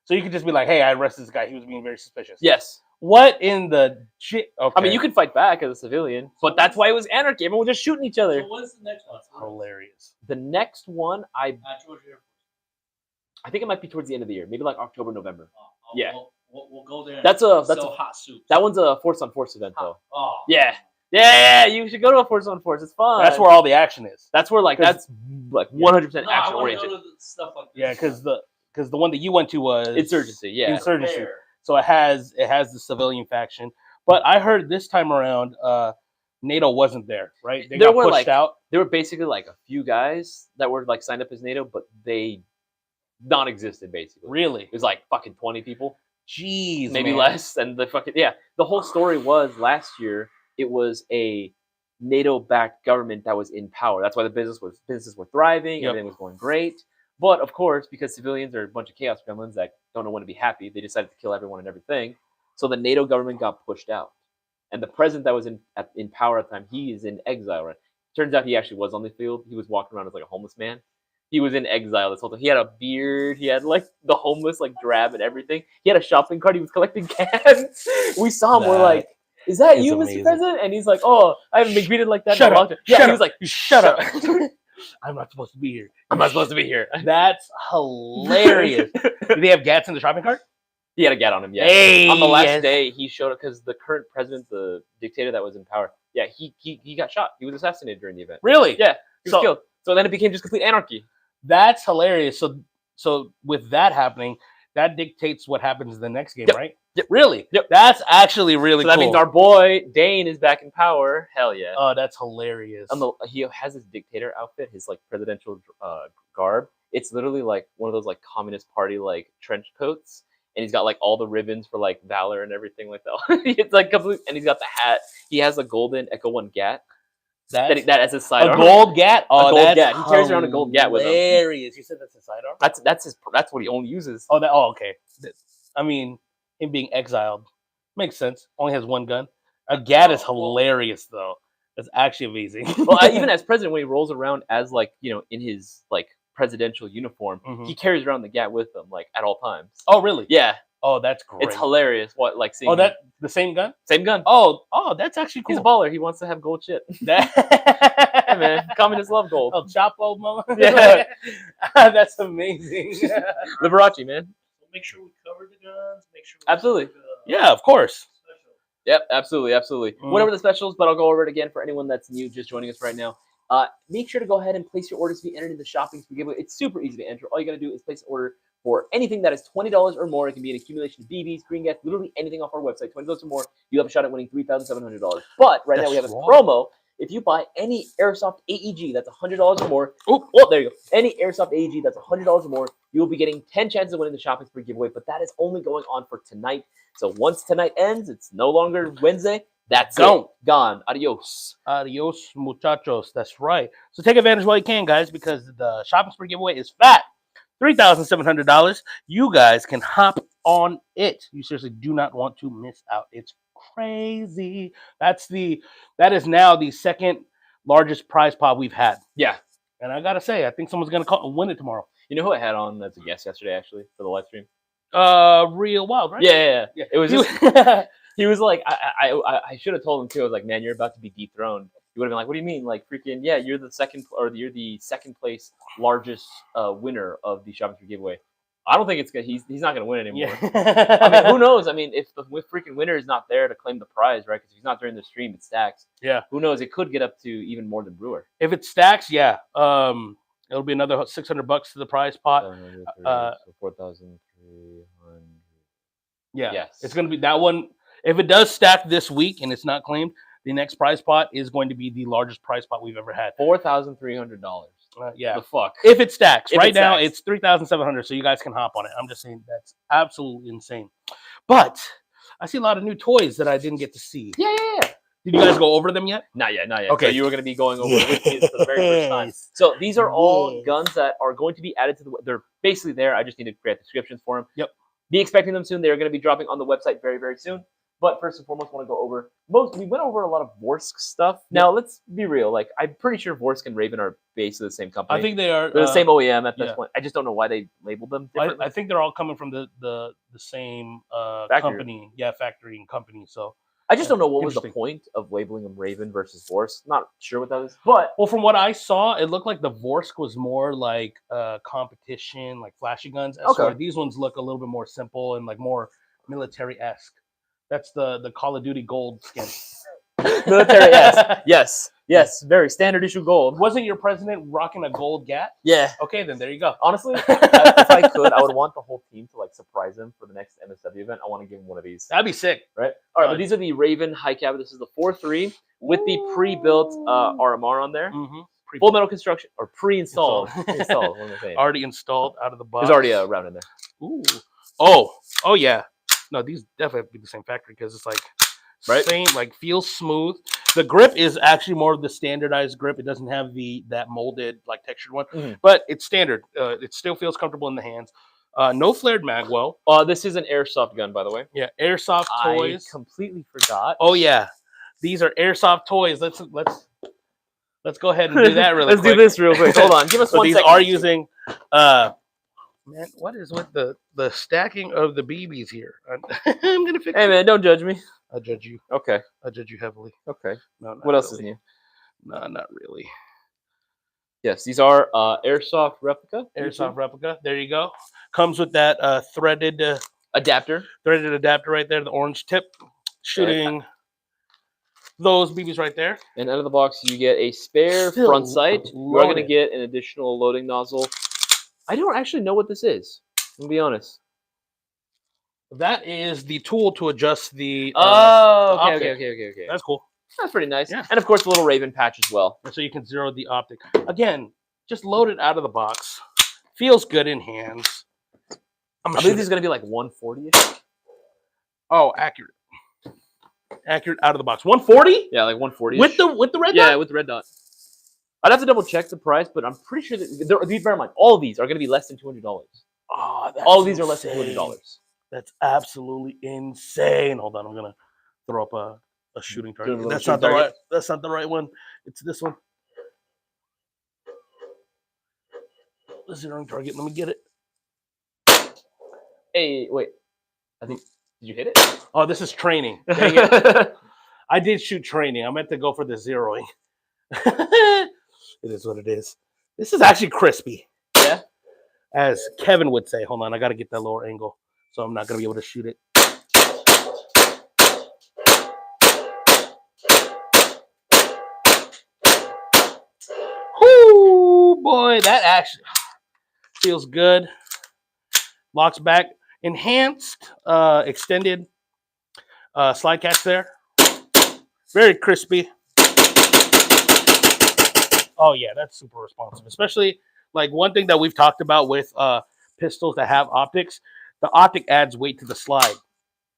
[SPEAKER 5] So you could just be like, hey, I arrested this guy. He was being very suspicious.
[SPEAKER 1] Yes.
[SPEAKER 5] What in the shit? Okay.
[SPEAKER 1] I mean, you could fight back as a civilian, but that's why it was anarchy. Everyone was just shooting each other.
[SPEAKER 2] So what's the next one?
[SPEAKER 5] Hilarious.
[SPEAKER 1] The next one,
[SPEAKER 2] At Georgia Air Force.
[SPEAKER 1] I think it might be towards the end of the year, maybe like October, November. Yeah.
[SPEAKER 2] We'll go there.
[SPEAKER 1] That's
[SPEAKER 2] sell hot soup.
[SPEAKER 1] that one's a force on force event though.
[SPEAKER 2] Oh.
[SPEAKER 1] Yeah. Yeah, you should go to a force on force. It's fun.
[SPEAKER 5] That's where all the action is.
[SPEAKER 1] That's where like
[SPEAKER 5] 'Cause-
[SPEAKER 1] that's like 100%
[SPEAKER 2] No, I
[SPEAKER 1] action
[SPEAKER 2] want to
[SPEAKER 1] oriented.
[SPEAKER 2] go to stuff like this.
[SPEAKER 5] Yeah, because the one that you went to was
[SPEAKER 1] Insurgency, yeah.
[SPEAKER 5] Insurgency.
[SPEAKER 2] Fair.
[SPEAKER 5] So it has the civilian faction. But I heard this time around, NATO wasn't there, right? They
[SPEAKER 1] There
[SPEAKER 5] got
[SPEAKER 1] were,
[SPEAKER 5] pushed
[SPEAKER 1] like-
[SPEAKER 5] out.
[SPEAKER 1] There were basically like a few guys that were like signed up as NATO, but they non-existed basically.
[SPEAKER 5] Really?
[SPEAKER 1] It was like fucking 20 people.
[SPEAKER 5] Jeez,
[SPEAKER 1] maybe
[SPEAKER 5] man.
[SPEAKER 1] less. And the fucking the whole story was last year it was a NATO-backed government that was in power. That's why the businesses were thriving,
[SPEAKER 5] Yep.
[SPEAKER 1] everything was going great. But of course, because civilians are a bunch of chaos gremlins that don't know when to be happy, they decided to kill everyone and everything. So the NATO government got pushed out, and the president that was in power at the time, he is in exile. Right? Turns out he actually was on the field. He was walking around as like a homeless man. He was in exile this whole time. He had a beard. He had like the homeless like drab and everything. He had a shopping cart. He was collecting cans. We saw him. We're
[SPEAKER 5] That
[SPEAKER 1] like, "Is that
[SPEAKER 5] is
[SPEAKER 1] you,
[SPEAKER 5] amazing.
[SPEAKER 1] Mr. President?" And he's like, "Oh, I haven't been greeted like that
[SPEAKER 5] Shut
[SPEAKER 1] in a long
[SPEAKER 5] up.
[SPEAKER 1] time." Yeah,
[SPEAKER 5] Shut
[SPEAKER 1] he
[SPEAKER 5] up.
[SPEAKER 1] was like,
[SPEAKER 5] Shut up. I'm not supposed to be here.
[SPEAKER 1] I'm not supposed to be here.
[SPEAKER 5] That's hilarious. Did they have gats in the shopping cart?
[SPEAKER 1] He had a gat on him. Yeah.
[SPEAKER 5] Hey,
[SPEAKER 1] On the last
[SPEAKER 5] yes.
[SPEAKER 1] day, he showed up because the current president, the dictator that was in power, yeah, he got shot. He was assassinated during the event.
[SPEAKER 5] Really?
[SPEAKER 1] Yeah, he was
[SPEAKER 5] So-
[SPEAKER 1] killed. So then it became just complete anarchy.
[SPEAKER 5] That's hilarious. So with that happening, that dictates what happens in the next game,
[SPEAKER 1] Yep.
[SPEAKER 5] right?
[SPEAKER 1] Yep.
[SPEAKER 5] Really?
[SPEAKER 1] Yep.
[SPEAKER 5] That's actually really
[SPEAKER 1] So that
[SPEAKER 5] cool.
[SPEAKER 1] means our boy Dane is back in power. Hell yeah.
[SPEAKER 5] Oh, that's hilarious.
[SPEAKER 1] He has his dictator outfit, his like presidential garb. It's literally like one of those like Communist Party like trench coats, and he's got like all the ribbons for like valor and everything like that. It's like complete, and he's got the hat. He has a golden Echo One Gat
[SPEAKER 5] That's
[SPEAKER 1] that as his sidearm.
[SPEAKER 5] a gold gat. Oh,
[SPEAKER 1] gold
[SPEAKER 5] that's
[SPEAKER 1] gat. He carries around a gold gat with him.
[SPEAKER 5] Hilarious. You said that's a sidearm.
[SPEAKER 1] That's what he only uses.
[SPEAKER 5] Oh, that. Oh, okay. I mean, him being exiled makes sense. Only has one gun. A gat is hilarious, though. That's actually amazing.
[SPEAKER 1] Well, even as president, when he rolls around as like in his like presidential uniform,
[SPEAKER 5] Mhm.
[SPEAKER 1] he carries around the gat with him like at all times.
[SPEAKER 5] Oh, really?
[SPEAKER 1] Yeah,
[SPEAKER 5] Oh, that's great.
[SPEAKER 1] it's hilarious. What like seeing
[SPEAKER 5] Oh, that the same gun?
[SPEAKER 1] same gun.
[SPEAKER 5] Oh, that's actually cool.
[SPEAKER 1] He's a baller. He wants to have gold shit.
[SPEAKER 5] That
[SPEAKER 1] Hey man, communists love gold.
[SPEAKER 5] El Chapo, mama.
[SPEAKER 1] Yeah.
[SPEAKER 5] That's amazing.
[SPEAKER 1] Liberace, man.
[SPEAKER 3] Make sure we cover the guns. Make sure.
[SPEAKER 1] Absolutely.
[SPEAKER 5] Yeah, of course.
[SPEAKER 1] Yep, absolutely.
[SPEAKER 5] Mhm.
[SPEAKER 1] Whatever the specials, but I'll go over it again for anyone that's new, just joining us right now. Make sure to go ahead and place your orders to be entered in the shopping spree giveaway. It's super easy to enter. All you got to do is place an order for anything that is $20 or more. It can be an accumulation of BBs, green gas, literally anything off our website. $20 or more, you have a shot at winning $3,700. But right now we have a
[SPEAKER 5] That's
[SPEAKER 1] promo. If you buy any Airsoft AEG that's $100 or more, there you go. Any Airsoft AEG that's $100 or more, you will be getting 10 chances of winning the shopping spree giveaway. But that is only going on for tonight. So once tonight ends, it's no longer Wednesday. That's
[SPEAKER 5] Gone.
[SPEAKER 1] it. Gone. Adios.
[SPEAKER 5] Adios, muchachos. That's right. So take advantage while you can, guys, because the shopping spree giveaway is fat. $3,700. You guys can hop on it. You seriously do not want to miss out. It's crazy. That is now the second largest prize pot we've had.
[SPEAKER 1] Yeah.
[SPEAKER 5] And I gotta say, I think someone's gonna win it tomorrow.
[SPEAKER 1] You know who I had on as a guest yesterday, actually, for the live stream?
[SPEAKER 5] Real Wild, right?
[SPEAKER 1] Yeah.
[SPEAKER 5] Yeah.
[SPEAKER 1] It was just, he was like, I should have told him too. I was like, man, you're about to be dethroned. He would have been like, what do you mean? Like, freaking, yeah, you're the second place largest winner of the shopping spree giveaway. I don't think it's good. He's not gonna win anymore.
[SPEAKER 5] Yeah.
[SPEAKER 1] I mean, who knows? I mean, if the freaking winner is not there to claim the prize, right? Because if he's not during the stream, it stacks.
[SPEAKER 5] Yeah.
[SPEAKER 1] Who knows? It could get up to even more than Brewer.
[SPEAKER 5] If it stacks, yeah. It'll be another $600 to the prize pot.
[SPEAKER 1] So 4,300.
[SPEAKER 5] Yeah.
[SPEAKER 1] Yes.
[SPEAKER 5] It's gonna be that one. If it does stack this week and it's not claimed, the next prize pot is going to be the largest prize pot we've ever had.
[SPEAKER 1] $4,300.
[SPEAKER 5] Yeah.
[SPEAKER 1] The fuck.
[SPEAKER 5] If it stacks.
[SPEAKER 1] If
[SPEAKER 5] Right
[SPEAKER 1] it
[SPEAKER 5] now,
[SPEAKER 1] stacks.
[SPEAKER 5] it's 3,700, so you guys can hop on it. I'm just saying that's absolutely insane. But I see a lot of new toys that I didn't get to see.
[SPEAKER 1] Yeah.
[SPEAKER 5] Did you guys go over them yet?
[SPEAKER 1] Not yet.
[SPEAKER 5] Okay.
[SPEAKER 1] So you were going to be going over with me for the very first time.
[SPEAKER 5] Yes.
[SPEAKER 1] So these are all
[SPEAKER 5] Yes.
[SPEAKER 1] guns that are going to be added to they're basically there. I just need to create descriptions for them.
[SPEAKER 5] Yep.
[SPEAKER 1] Be expecting them soon. They're going to be dropping on the website very, very soon. But first and foremost, I want to go over we went over a lot of Vorsk stuff. Now, let's be real. Like, I'm pretty sure Vorsk and Raven are basically the same company.
[SPEAKER 5] I think they are.
[SPEAKER 1] They're the same OEM at this
[SPEAKER 5] yeah.
[SPEAKER 1] point. I just don't know why they labeled them differently.
[SPEAKER 5] I think they're all coming from the same
[SPEAKER 1] Factory.
[SPEAKER 5] company. Yeah, factory and company. So,
[SPEAKER 1] I just don't know what was the
[SPEAKER 5] Interesting.
[SPEAKER 1] point of labeling them Raven versus Vorsk. Not sure what that is. But
[SPEAKER 5] well, from what I saw, it looked like the Vorsk was more like competition, like flashy guns.
[SPEAKER 1] Okay.
[SPEAKER 5] So these ones look a little bit more simple and like more military-esque. That's the Call of Duty gold skin.
[SPEAKER 1] military, yes, very standard issue gold.
[SPEAKER 5] Wasn't your president rocking a gold gat?
[SPEAKER 1] Yeah.
[SPEAKER 5] Okay, then there you go.
[SPEAKER 1] Honestly, if I could, I would want the whole team to like surprise him for the next MSW event. I want to give him one of these.
[SPEAKER 5] That'd be sick.
[SPEAKER 1] Right? All right, but these are the Raven high cab. This is the 4.3 with the pre-built RMR on there.
[SPEAKER 5] Mm-hmm.
[SPEAKER 1] Full metal construction or pre-installed. Installed. What am I saying?
[SPEAKER 5] Already installed out of the box.
[SPEAKER 1] There's already a round in there.
[SPEAKER 5] Ooh. Oh yeah. No, these definitely have to be the same factory because it's like
[SPEAKER 1] Right.
[SPEAKER 5] same, like feels smooth. The grip is actually more of the standardized grip. It doesn't have that molded like textured one, but it's standard. It still feels comfortable in the hands. No flared magwell.
[SPEAKER 1] This is an airsoft gun, by the way.
[SPEAKER 5] Yeah, airsoft toys.
[SPEAKER 1] I completely forgot.
[SPEAKER 5] Oh yeah, these are airsoft toys. Let's go ahead and do that really
[SPEAKER 1] Let's
[SPEAKER 5] quick.
[SPEAKER 1] do this real quick. Hold on. Give us
[SPEAKER 5] So
[SPEAKER 1] 1
[SPEAKER 5] these
[SPEAKER 1] second.
[SPEAKER 5] are using man, what is with the stacking of the BBs here? I'm gonna fix
[SPEAKER 1] Hey
[SPEAKER 5] it.
[SPEAKER 1] man, don't judge me.
[SPEAKER 5] I judge you.
[SPEAKER 1] Okay.
[SPEAKER 5] I judge you heavily.
[SPEAKER 1] Okay.
[SPEAKER 5] No, not
[SPEAKER 1] What else is
[SPEAKER 5] really.
[SPEAKER 1] new?
[SPEAKER 5] No, not really.
[SPEAKER 1] Yes, these are airsoft replica.
[SPEAKER 5] Airsoft replica. There you go. Comes with that threaded
[SPEAKER 1] adapter.
[SPEAKER 5] adapter right there, the orange tip, shooting those BBs right there.
[SPEAKER 1] And out of the box, you get a spare
[SPEAKER 5] Still
[SPEAKER 1] front sight. You are going to
[SPEAKER 5] loaded.
[SPEAKER 1] get an additional loading nozzle. I don't actually know what this is. I'm going to be honest.
[SPEAKER 5] That is the tool to adjust the.
[SPEAKER 1] Okay.
[SPEAKER 5] That's cool.
[SPEAKER 1] That's pretty nice.
[SPEAKER 5] Yeah.
[SPEAKER 1] And of course, the little Raven patch as well.
[SPEAKER 5] And so you can zero the optic. Again, just load it out of the box. Feels good in hands.
[SPEAKER 1] I believe this is going to be like 140-ish.
[SPEAKER 5] Oh, accurate. Accurate out of the box. 140?
[SPEAKER 1] Yeah, like 140.
[SPEAKER 5] With the red dot?
[SPEAKER 1] Yeah, with the red dot. I'd have to double check the price, but I'm pretty sure that bear in mind, all of these are going to be less than $200.
[SPEAKER 5] Oh,
[SPEAKER 1] All of these are less than $200.
[SPEAKER 5] That's absolutely insane. Hold on, I'm gonna throw up a shooting target.
[SPEAKER 1] little
[SPEAKER 5] That's
[SPEAKER 1] shooting
[SPEAKER 5] not the
[SPEAKER 1] target.
[SPEAKER 5] right. That's not the right one. It's this one. The zeroing target. Let me get it.
[SPEAKER 1] Hey, wait. I think did you hit it?
[SPEAKER 5] Oh, this is training. Dang it. I did shoot training. I meant to go for the zeroing. It is what it is. This is actually crispy.
[SPEAKER 1] Yeah.
[SPEAKER 5] As Kevin would say. Hold on, I got to get that lower angle, so I'm not gonna be able to shoot it. Whoo, boy, that actually feels good. Locks back. Enhanced, extended slide catch there. Very crispy. Oh yeah, that's super responsive. Especially like one thing that we've talked about with pistols that have optics, the optic adds weight to the slide.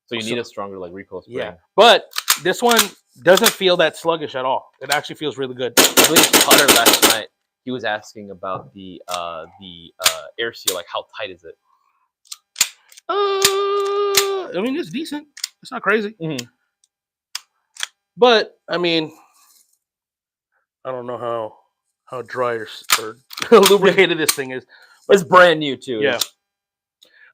[SPEAKER 1] So you need a stronger like recoil spring.
[SPEAKER 5] Yeah, but this one doesn't feel that sluggish at all. It actually feels really good.
[SPEAKER 1] I believe Cutter last night he was asking about the air seal, like how tight is it?
[SPEAKER 5] I mean, it's decent. It's not crazy.
[SPEAKER 1] Mm-hmm.
[SPEAKER 5] But I mean, I don't know how dry or lubricated this thing is.
[SPEAKER 1] It's brand new too.
[SPEAKER 5] Yeah,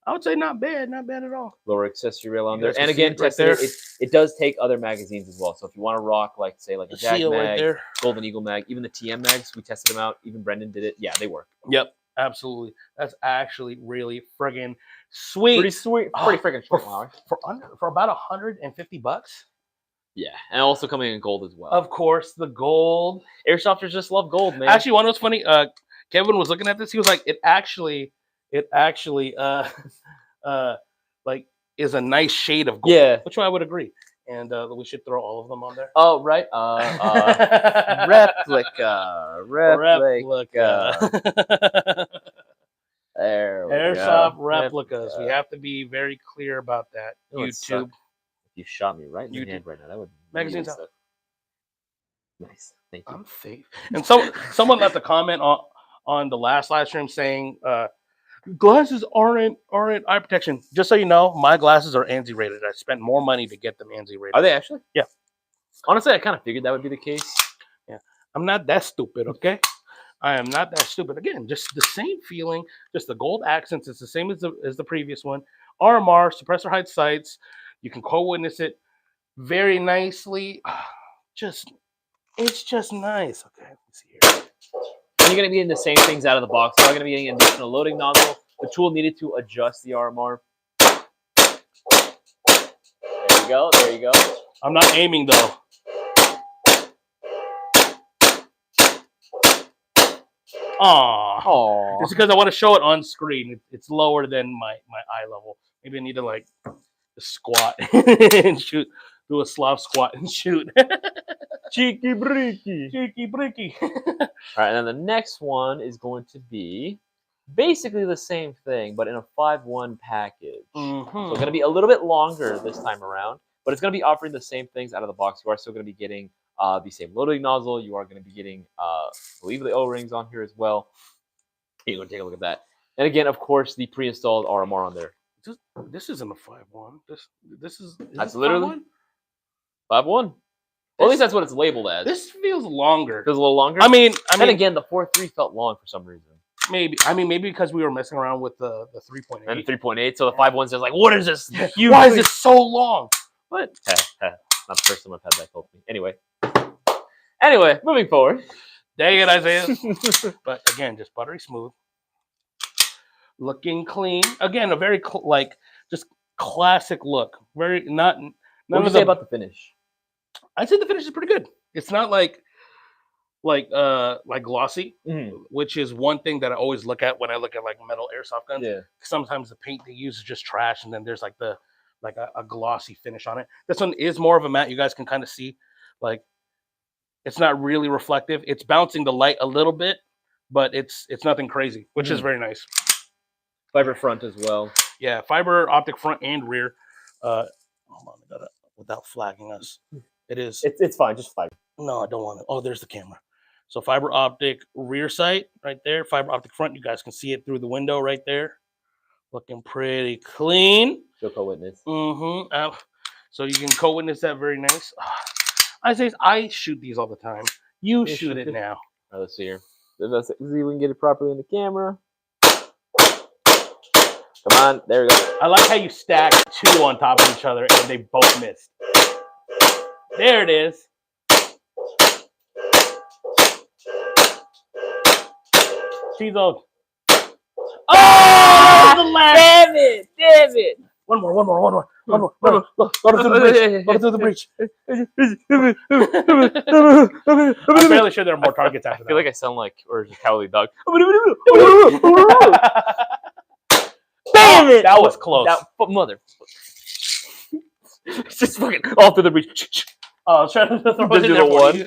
[SPEAKER 5] I would say not bad at all.
[SPEAKER 1] Lower accessory rail on
[SPEAKER 5] You
[SPEAKER 1] there,
[SPEAKER 5] guys
[SPEAKER 1] and
[SPEAKER 5] can see
[SPEAKER 1] again,
[SPEAKER 5] it right
[SPEAKER 1] tested
[SPEAKER 5] there.
[SPEAKER 1] it does take other magazines as well. So if you want to rock like say like a
[SPEAKER 5] The
[SPEAKER 1] Jag
[SPEAKER 5] seal
[SPEAKER 1] mag,
[SPEAKER 5] right there.
[SPEAKER 1] Golden Eagle mag, even the TM mags, we tested them out. Even Brendan did it. Yeah, they work.
[SPEAKER 5] Yep, absolutely. That's actually really friggin' sweet.
[SPEAKER 1] Pretty sweet. Pretty freaking short.
[SPEAKER 5] For about $150.
[SPEAKER 1] Yeah, and also coming in gold as well.
[SPEAKER 5] Of course, the gold.
[SPEAKER 1] Airsofters just love gold, man.
[SPEAKER 5] Actually, one was funny. Kevin was looking at this. He was like, "It actually, like is a nice shade of gold."
[SPEAKER 1] Yeah.
[SPEAKER 5] Which I would agree. And we should throw all of them on there.
[SPEAKER 1] Oh right. Replica. There we
[SPEAKER 5] Airsoft
[SPEAKER 1] go.
[SPEAKER 5] replicas. We have to be very clear about that.
[SPEAKER 1] It would suck
[SPEAKER 5] YouTube.
[SPEAKER 1] if you shot me right in the
[SPEAKER 5] YouTube.
[SPEAKER 1] hand right now. That would
[SPEAKER 5] Magazines
[SPEAKER 1] really
[SPEAKER 5] out.
[SPEAKER 1] suck. Nice. Thank you.
[SPEAKER 5] I'm safe. And someone left a comment on the last live stream saying glasses aren't eye protection. Just so you know, my glasses are ANSI rated. I spent more money to get them ANSI rated.
[SPEAKER 1] Are they actually?
[SPEAKER 5] Yeah.
[SPEAKER 1] Honestly, I kind of figured that would be the case.
[SPEAKER 5] Yeah. I'm not that stupid, okay? I am not that stupid. Again, just the same feeling, just the gold accents. It's the same as the previous one. RMR, suppressor height sights. You can co-witness it very nicely. It's just nice. Okay, let's see here.
[SPEAKER 1] And you're going to be getting the same things out of the box. You're going to be getting an additional loading nozzle. The tool needed to adjust the RMR. There you go. There you go.
[SPEAKER 5] I'm not aiming though.
[SPEAKER 1] Aww.
[SPEAKER 5] It's because I want to show it on screen. It's lower than my eye level. Maybe I need to like squat and shoot. Do a Slav squat and shoot.
[SPEAKER 1] Cheeky breaky.
[SPEAKER 5] Cheeky breaky.
[SPEAKER 1] All right, and then the next one is going to be basically the same thing, but in a 5.1 package. So it's
[SPEAKER 5] Mhm.
[SPEAKER 1] going to be a little bit longer this time around, but it's going to be offering the same things out of the box. You are still going to be getting the same loading nozzle. You are going to be getting, I believe, the O-rings on here as well. You're going to take a look at that. And again, of course, the pre-installed RMR on there.
[SPEAKER 5] This isn't a 5.1. This is
[SPEAKER 1] That's
[SPEAKER 5] this a
[SPEAKER 1] literally
[SPEAKER 5] 5.1?
[SPEAKER 1] 5.1. Well, at least that's what it's labeled as.
[SPEAKER 5] This feels longer.
[SPEAKER 1] Feels a little longer.
[SPEAKER 5] I mean,
[SPEAKER 1] then again, the 4.3 felt long for some reason.
[SPEAKER 5] maybe because we were messing around with the 3.8.
[SPEAKER 1] And 3.8, so the 5.1's just like, what is this?
[SPEAKER 5] Why is this so long? But
[SPEAKER 1] not the first time I've had that told me. Anyway, moving forward.
[SPEAKER 5] dang it, Isaiah. But again, just buttery smooth, looking clean. Again, a very just classic look. Very not.
[SPEAKER 1] What would you say about the finish?
[SPEAKER 5] I'd say the finish is pretty good. It's not like glossy, which is one thing that I always look at when I look at like metal airsoft guns.
[SPEAKER 1] Yeah.
[SPEAKER 5] Sometimes the paint they use is just trash, and then there's like a glossy finish on it. This one is more of a matte. You guys can kind of see, like, it's not really reflective. It's bouncing the light a little bit, but it's nothing crazy, which is very nice.
[SPEAKER 1] Fiber front as well.
[SPEAKER 5] Yeah, fiber optic front and rear. Hold on, I gotta, without flagging us. It is.
[SPEAKER 1] It's fine, just fiber.
[SPEAKER 5] No, I don't want it. Oh, there's the camera. So fiber optic rear sight right there. Fiber optic front. You guys can see it through the window right there. Looking pretty clean.
[SPEAKER 1] Show co-witness.
[SPEAKER 5] So you can co-witness that. Very nice. I shoot these all the time. You shoot it now.
[SPEAKER 1] All right, let's see here. Let's see if we can get it properly in the camera. Come on, there we go.
[SPEAKER 5] I like how you stack two on top of each other and they both missed. There it is. She's old. Oh, the last.
[SPEAKER 1] Damn it!
[SPEAKER 5] One more. Go through the breach. I'm fairly sure there are more targets after
[SPEAKER 1] I feel
[SPEAKER 5] that.
[SPEAKER 1] like I sound like a cowardly dog.
[SPEAKER 5] Damn it! That was close.
[SPEAKER 1] Mother. It's just fucking all through the breach.
[SPEAKER 5] Oh, I was trying to throw it in
[SPEAKER 1] Do
[SPEAKER 5] there
[SPEAKER 1] the
[SPEAKER 5] for
[SPEAKER 1] one.
[SPEAKER 5] you.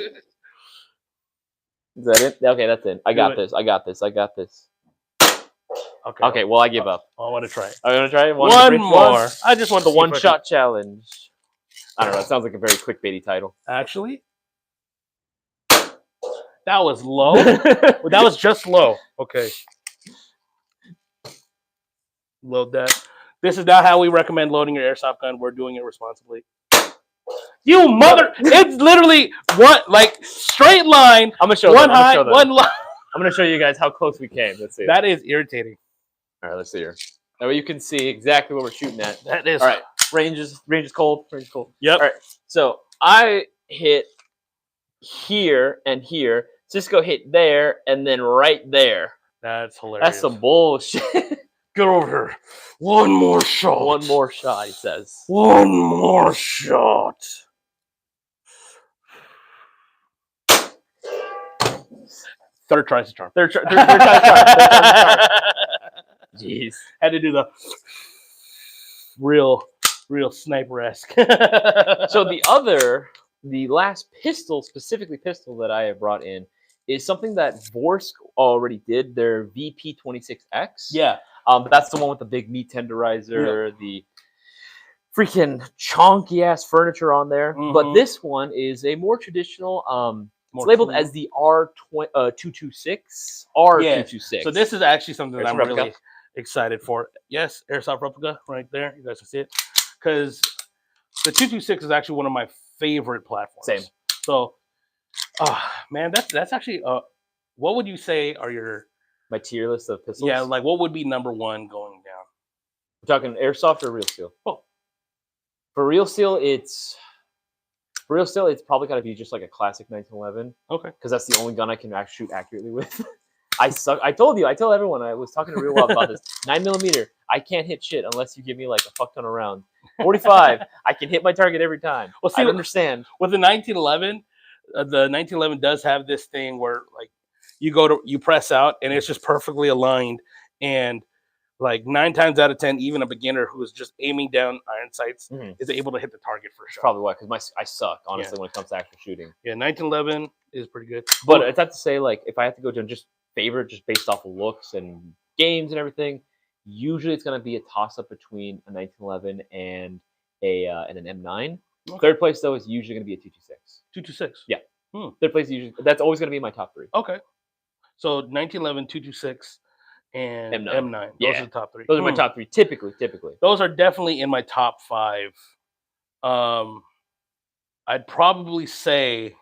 [SPEAKER 1] Is that it? Okay, that's it. I got this. Okay, well, I give up.
[SPEAKER 5] I want to try it.
[SPEAKER 1] I'm gonna try it.
[SPEAKER 5] One more. I just want
[SPEAKER 1] The
[SPEAKER 5] to see if I
[SPEAKER 1] one-shot challenge. I don't know. It sounds like a very clickbaity title.
[SPEAKER 5] Actually, that was low. That was just low. Okay. Load that. This is not how we recommend loading your airsoft gun. We're doing it responsibly. You mother! It's literally straight line.
[SPEAKER 1] I'm gonna show
[SPEAKER 5] one
[SPEAKER 1] them.
[SPEAKER 5] high, one low.
[SPEAKER 1] I'm gonna show you guys how close we came. Let's see.
[SPEAKER 5] That is irritating.
[SPEAKER 1] All right, let's see here. That way you can see exactly what we're shooting at.
[SPEAKER 5] That is.
[SPEAKER 1] All right, range is cold. Range is cold.
[SPEAKER 5] Yep.
[SPEAKER 1] All right, so I hit here and here. Cisco hit there and then right there.
[SPEAKER 5] That's hilarious.
[SPEAKER 1] That's some bullshit.
[SPEAKER 5] Get over here. One more shot.
[SPEAKER 1] One more shot, he says.
[SPEAKER 5] One more shot. Third try's the charm.
[SPEAKER 1] Third try's the charm. Jeez.
[SPEAKER 5] Had to do the real sniper-esque.
[SPEAKER 1] So the last pistol, specifically pistol that I have brought in, is something that Vorsk already did, their VP26X.
[SPEAKER 5] Yeah.
[SPEAKER 1] That's the one with the big meat tenderizer, the freaking chonky ass furniture on there. But this one is a more traditional. It's labeled as the R226. R226.
[SPEAKER 5] So this is actually something that I'm
[SPEAKER 1] replica.
[SPEAKER 5] really excited for. Yes, Airsoft replica right there. You guys can see it. Because the 226 is actually one of my favorite platforms.
[SPEAKER 1] Same.
[SPEAKER 5] So, man, that's actually what would you say are your
[SPEAKER 1] My tier list of pistols.
[SPEAKER 5] Yeah, like what would be number one going down?
[SPEAKER 1] We're talking airsoft or real steel?
[SPEAKER 5] Oh.
[SPEAKER 1] For real steel, it's probably got to be just like a classic 1911.
[SPEAKER 5] Okay.
[SPEAKER 1] Because that's the only gun I can actually shoot accurately with. I suck. I tell everyone. I was talking to Real Wild about this. 9mm. I can't hit shit unless you give me like a fuck ton of rounds. 45. I can hit my target every time.
[SPEAKER 5] Well, see,
[SPEAKER 1] I understand.
[SPEAKER 5] With the 1911, the 1911 does have this thing where like you press out and it's just perfectly aligned, and like 9 times out of 10, even a beginner who is just aiming down iron sights is able to hit the target for sure.
[SPEAKER 1] Probably why, because I suck honestly when it comes to actual shooting.
[SPEAKER 5] Yeah, 1911 is pretty good.
[SPEAKER 1] But it's not to say like if I have to go to just favorite just based off of looks and games and everything. Usually, it's going to be a toss-up between a 1911 and an M9.
[SPEAKER 5] Okay.
[SPEAKER 1] Third place though is usually going to be a 226.
[SPEAKER 5] 226.
[SPEAKER 1] Yeah.
[SPEAKER 5] Hmm.
[SPEAKER 1] Third place usually that's always going to be my top 3.
[SPEAKER 5] Okay. So 1911, 226, and
[SPEAKER 1] M9.
[SPEAKER 5] M9. Those
[SPEAKER 1] Yeah.
[SPEAKER 5] are the top 3.
[SPEAKER 1] Those are my top 3 typically.
[SPEAKER 5] Those are definitely in my top 5. I'd probably say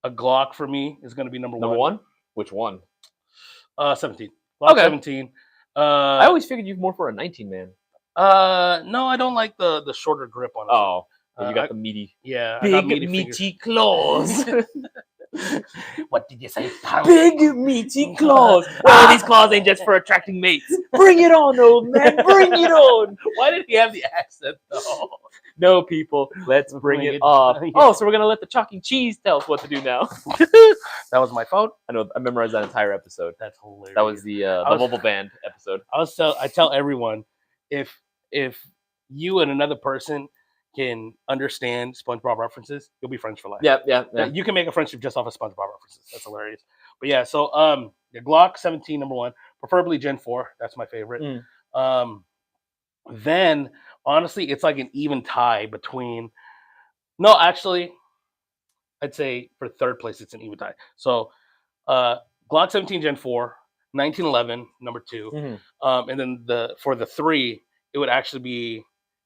[SPEAKER 5] a Glock for me is going to be number one.
[SPEAKER 1] Which one?
[SPEAKER 5] 17. Glock
[SPEAKER 1] Okay.
[SPEAKER 5] 17.
[SPEAKER 1] I always figured you more for a 19 man.
[SPEAKER 5] No, I don't like the shorter grip on it.
[SPEAKER 1] Oh, you got the meaty.
[SPEAKER 5] Yeah, I
[SPEAKER 1] Big
[SPEAKER 5] got meaty
[SPEAKER 1] meaty claws.
[SPEAKER 5] What did you say?
[SPEAKER 1] Big meaty claws. Well, these claws ain't just for attracting mates. Bring it on, old man. Bring it on.
[SPEAKER 5] Why did he have the accent though?
[SPEAKER 1] No, people. Let's bring it up.
[SPEAKER 5] Yeah.
[SPEAKER 1] Oh, so we're gonna let the chalking cheese tell us what to do now.
[SPEAKER 5] That was my phone.
[SPEAKER 1] I know. I memorized that entire episode.
[SPEAKER 5] That's hilarious.
[SPEAKER 1] That was the mobile band episode.
[SPEAKER 5] I tell everyone, if you and another person can understand SpongeBob references, you'll be friends for life.
[SPEAKER 1] Yeah.
[SPEAKER 5] You can make a friendship just off of SpongeBob references. That's hilarious. But yeah, so the Glock 17, number 1, preferably Gen 4. That's my favorite. Then honestly, it's like an even tie between. No, actually, I'd say for third place, it's an even tie. So Glock 17 Gen 4, 1911 number 2, and then for the 3, it would actually be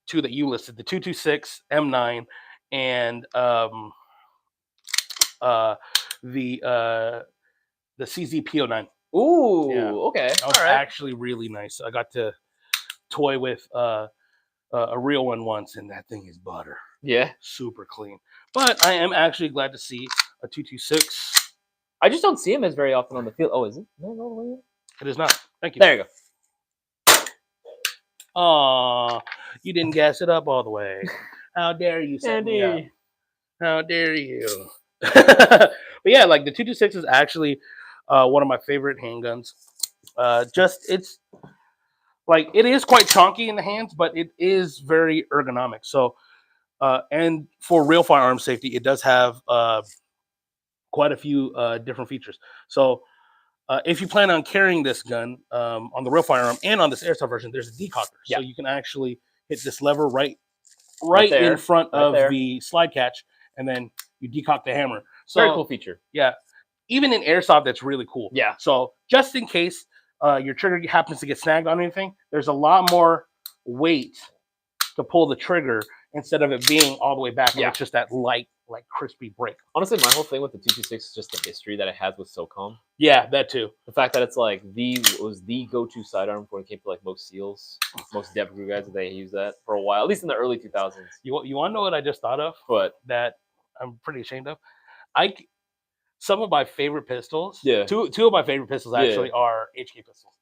[SPEAKER 5] 2 that you listed: the 226 M9 and the CZ-P09.
[SPEAKER 1] Ooh,
[SPEAKER 5] Yeah.
[SPEAKER 1] okay.
[SPEAKER 5] That was
[SPEAKER 1] All right.
[SPEAKER 5] actually really nice. I got to toy with a real one once, and that thing is butter.
[SPEAKER 1] Yeah.
[SPEAKER 5] Super clean. But I am actually glad to see a 226.
[SPEAKER 1] I just don't see him as very often on the field. Oh, is it? No.
[SPEAKER 5] It is not. Thank you.
[SPEAKER 1] There you go.
[SPEAKER 5] Aw, you didn't gas it up all the way. How dare you, set me up?
[SPEAKER 1] Andy.
[SPEAKER 5] How dare you? But yeah, like the 226 is actually one of my favorite handguns. It's like it is quite chonky in the hands, but it is very ergonomic. So, and for real firearm safety, it does have quite a few different features. So, if you plan on carrying this gun on the real firearm and on this airsoft version, there's a decocker, so you can actually hit this lever right
[SPEAKER 1] there,
[SPEAKER 5] in front
[SPEAKER 1] right
[SPEAKER 5] of
[SPEAKER 1] there.
[SPEAKER 5] the slide catch, and then you decock the hammer. So,
[SPEAKER 1] Very cool feature.
[SPEAKER 5] yeah, even in airsoft, that's really cool.
[SPEAKER 1] Yeah.
[SPEAKER 5] So just in case your trigger happens to get snagged on anything, there's a lot more weight to pull the trigger instead of it being all the way back. And it's just that light, like crispy break.
[SPEAKER 1] Honestly, my whole thing with the 226 is just the history that it has with SOCOM.
[SPEAKER 5] Yeah, that too.
[SPEAKER 1] The fact that it's like was the go-to sidearm when it came to like most SEALs, most Dev Crew guys. They used that for a while, at least in the early 2000s.
[SPEAKER 5] You want to know what I just thought of?
[SPEAKER 1] But
[SPEAKER 5] that I'm pretty ashamed of. Some of my favorite pistols.
[SPEAKER 1] Yeah.
[SPEAKER 5] Two of my favorite pistols actually are HK pistols.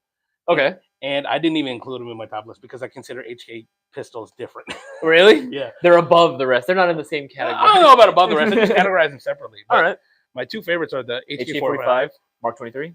[SPEAKER 1] Okay.
[SPEAKER 5] And I didn't even include them in my top list because I consider HK pistols different.
[SPEAKER 1] Really?
[SPEAKER 5] Yeah.
[SPEAKER 1] They're above the rest. They're not in the same category.
[SPEAKER 5] I don't know about above the rest. I just categorize them separately.
[SPEAKER 1] All right.
[SPEAKER 5] My two favorites are the
[SPEAKER 1] HK-45, Mark 23.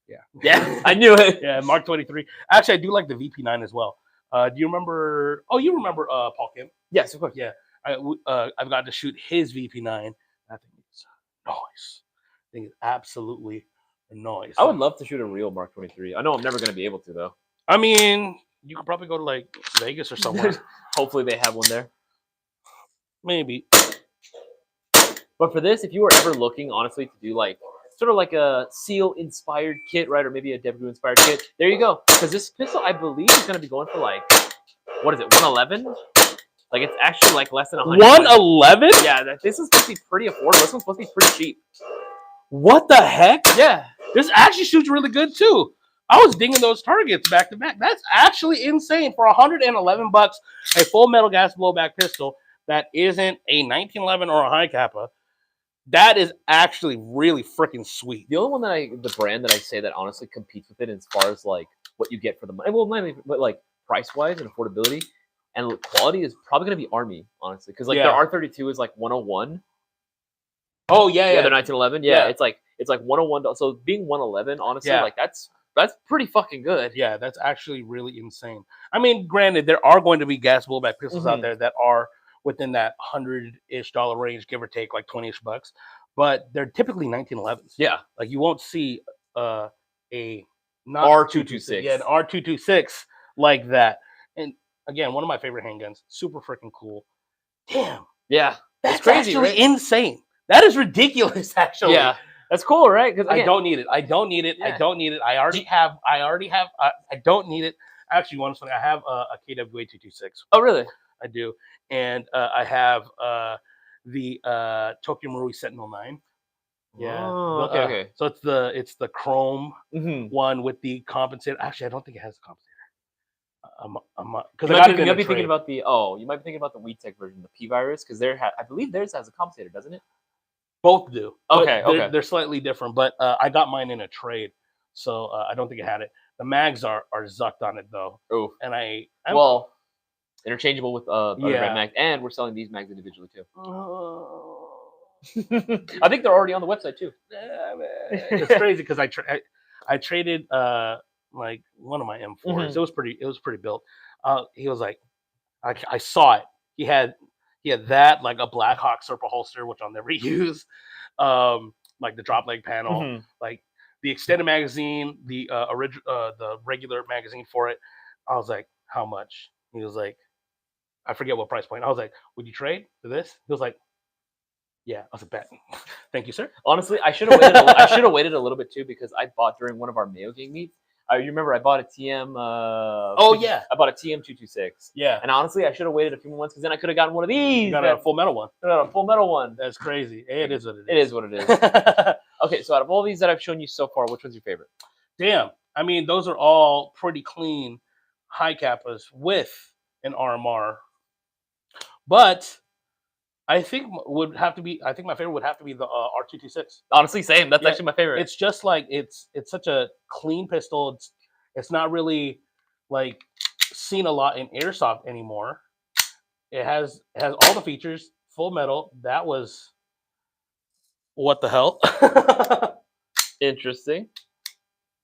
[SPEAKER 5] Yeah.
[SPEAKER 1] Yeah, I knew it.
[SPEAKER 5] Yeah, Mark 23. Actually, I do like the VP9 as well. Do you remember? Oh, you remember Paul Kim?
[SPEAKER 1] Yes, of course.
[SPEAKER 5] Yeah. I've got to shoot his VP9. That thing is nice. I think it's absolutely nice.
[SPEAKER 1] I would love to shoot a real Mark 23. I know I'm never going to be able to, though.
[SPEAKER 5] I mean, you could probably go to like Vegas or somewhere.
[SPEAKER 1] Hopefully they have one there.
[SPEAKER 5] Maybe.
[SPEAKER 1] But for this, if you were ever looking, honestly, to do like sort of like a SEAL-inspired kit, right, or maybe a Dev Crew-inspired kit, there you go. Because this pistol, I believe, is going to be going for like, what is it, 111? Like, it's actually like less than 100.
[SPEAKER 5] 111?
[SPEAKER 1] Yeah, this is supposed to be pretty affordable. This one's supposed to be pretty cheap.
[SPEAKER 5] What the heck?
[SPEAKER 1] Yeah.
[SPEAKER 5] This actually shoots really good too. I was dinging those targets back to back. That's actually insane for $111. A full metal gas blowback pistol that isn't a 1911 or a high kappa. That is actually really freaking sweet.
[SPEAKER 1] The only one the brand that I say that honestly competes with it as far as like what you get for the money, well, not even, but like price wise and affordability and quality is probably going to be Army, honestly, because like their R32 is like 101.
[SPEAKER 5] Oh yeah,
[SPEAKER 1] the 1911. Yeah, it's like 101. So being 111, honestly, like that's pretty fucking good.
[SPEAKER 5] Yeah, that's actually really insane. I mean, granted, there are going to be gas blowback pistols out there that are within that $100-ish range, give or take, like $20-ish bucks, but they're typically 1911s.
[SPEAKER 1] Yeah,
[SPEAKER 5] like you won't see a not
[SPEAKER 1] R226.
[SPEAKER 5] Yeah, an R226 like that. And again, one of my favorite handguns. Super freaking cool. Damn,
[SPEAKER 1] Yeah,
[SPEAKER 5] that's
[SPEAKER 1] it's crazy,
[SPEAKER 5] actually
[SPEAKER 1] right?
[SPEAKER 5] insane. That is ridiculous, actually.
[SPEAKER 1] Yeah, that's cool, right? Because
[SPEAKER 5] I don't need it. I don't need it. I
[SPEAKER 1] Yeah.
[SPEAKER 5] don't need it. I already have. I don't need it. Actually, one funny. I have a KWA 226.
[SPEAKER 1] Oh, really?
[SPEAKER 5] I do, and I have the Tokyo Marui Sentinel 9. Yeah.
[SPEAKER 1] Oh, okay.
[SPEAKER 5] So it's the chrome
[SPEAKER 1] Mm-hmm.
[SPEAKER 5] one with the compensator. Actually, I don't think it has a compensator. Because
[SPEAKER 1] You
[SPEAKER 5] I
[SPEAKER 1] might
[SPEAKER 5] got it
[SPEAKER 1] be,
[SPEAKER 5] in
[SPEAKER 1] you
[SPEAKER 5] a
[SPEAKER 1] might be thinking
[SPEAKER 5] trade.
[SPEAKER 1] about the you might be thinking about the WeTech version, the P Virus, because I believe theirs has a compensator, doesn't it?
[SPEAKER 5] Both do. but
[SPEAKER 1] Okay, okay.
[SPEAKER 5] They're slightly different, but I got mine in a trade, so I don't think it had it. The mags are zucked on it though,
[SPEAKER 1] Oh,
[SPEAKER 5] and
[SPEAKER 1] well, interchangeable with other
[SPEAKER 5] Yeah.
[SPEAKER 1] brand mags, and we're selling these mags individually too.
[SPEAKER 5] Oh.
[SPEAKER 1] I think they're already on the website too.
[SPEAKER 5] It's crazy because I traded like one of my M4s.
[SPEAKER 1] Mhm.
[SPEAKER 5] It was pretty built. He was like, I saw it. He had that, like a Black Hawk Serpa holster, which I'll never use. Like the drop leg panel,
[SPEAKER 1] Mhm.
[SPEAKER 5] like the extended magazine, the the regular magazine for it. I was like, how much? He was like, I forget what price point. I was like, would you trade for this? He was like, yeah. I was like, bet. Thank you, sir.
[SPEAKER 1] Honestly, I should have waited. I should have waited a little bit too, because I bought during one of our Mayo Gang meets. You remember I bought a TM.
[SPEAKER 5] Oh, yeah.
[SPEAKER 1] I bought a TM 226.
[SPEAKER 5] Yeah.
[SPEAKER 1] And honestly, I should have waited a few more months, because then I could have gotten one of these.
[SPEAKER 5] You got a full metal one.
[SPEAKER 1] a full metal one.
[SPEAKER 5] That's crazy. It is what it is.
[SPEAKER 1] It is what it is. Okay, so out of all these that I've shown you so far, which one's your favorite?
[SPEAKER 5] Damn. I mean, those are all pretty clean high kappas with an RMR. But I think my favorite would have to be the R226.
[SPEAKER 1] Honestly, same. That's
[SPEAKER 5] Yeah,
[SPEAKER 1] actually my favorite.
[SPEAKER 5] It's just like it's such a clean pistol. It's not really like seen a lot in airsoft anymore. It has all the features, full metal. That was what the hell?
[SPEAKER 1] Interesting.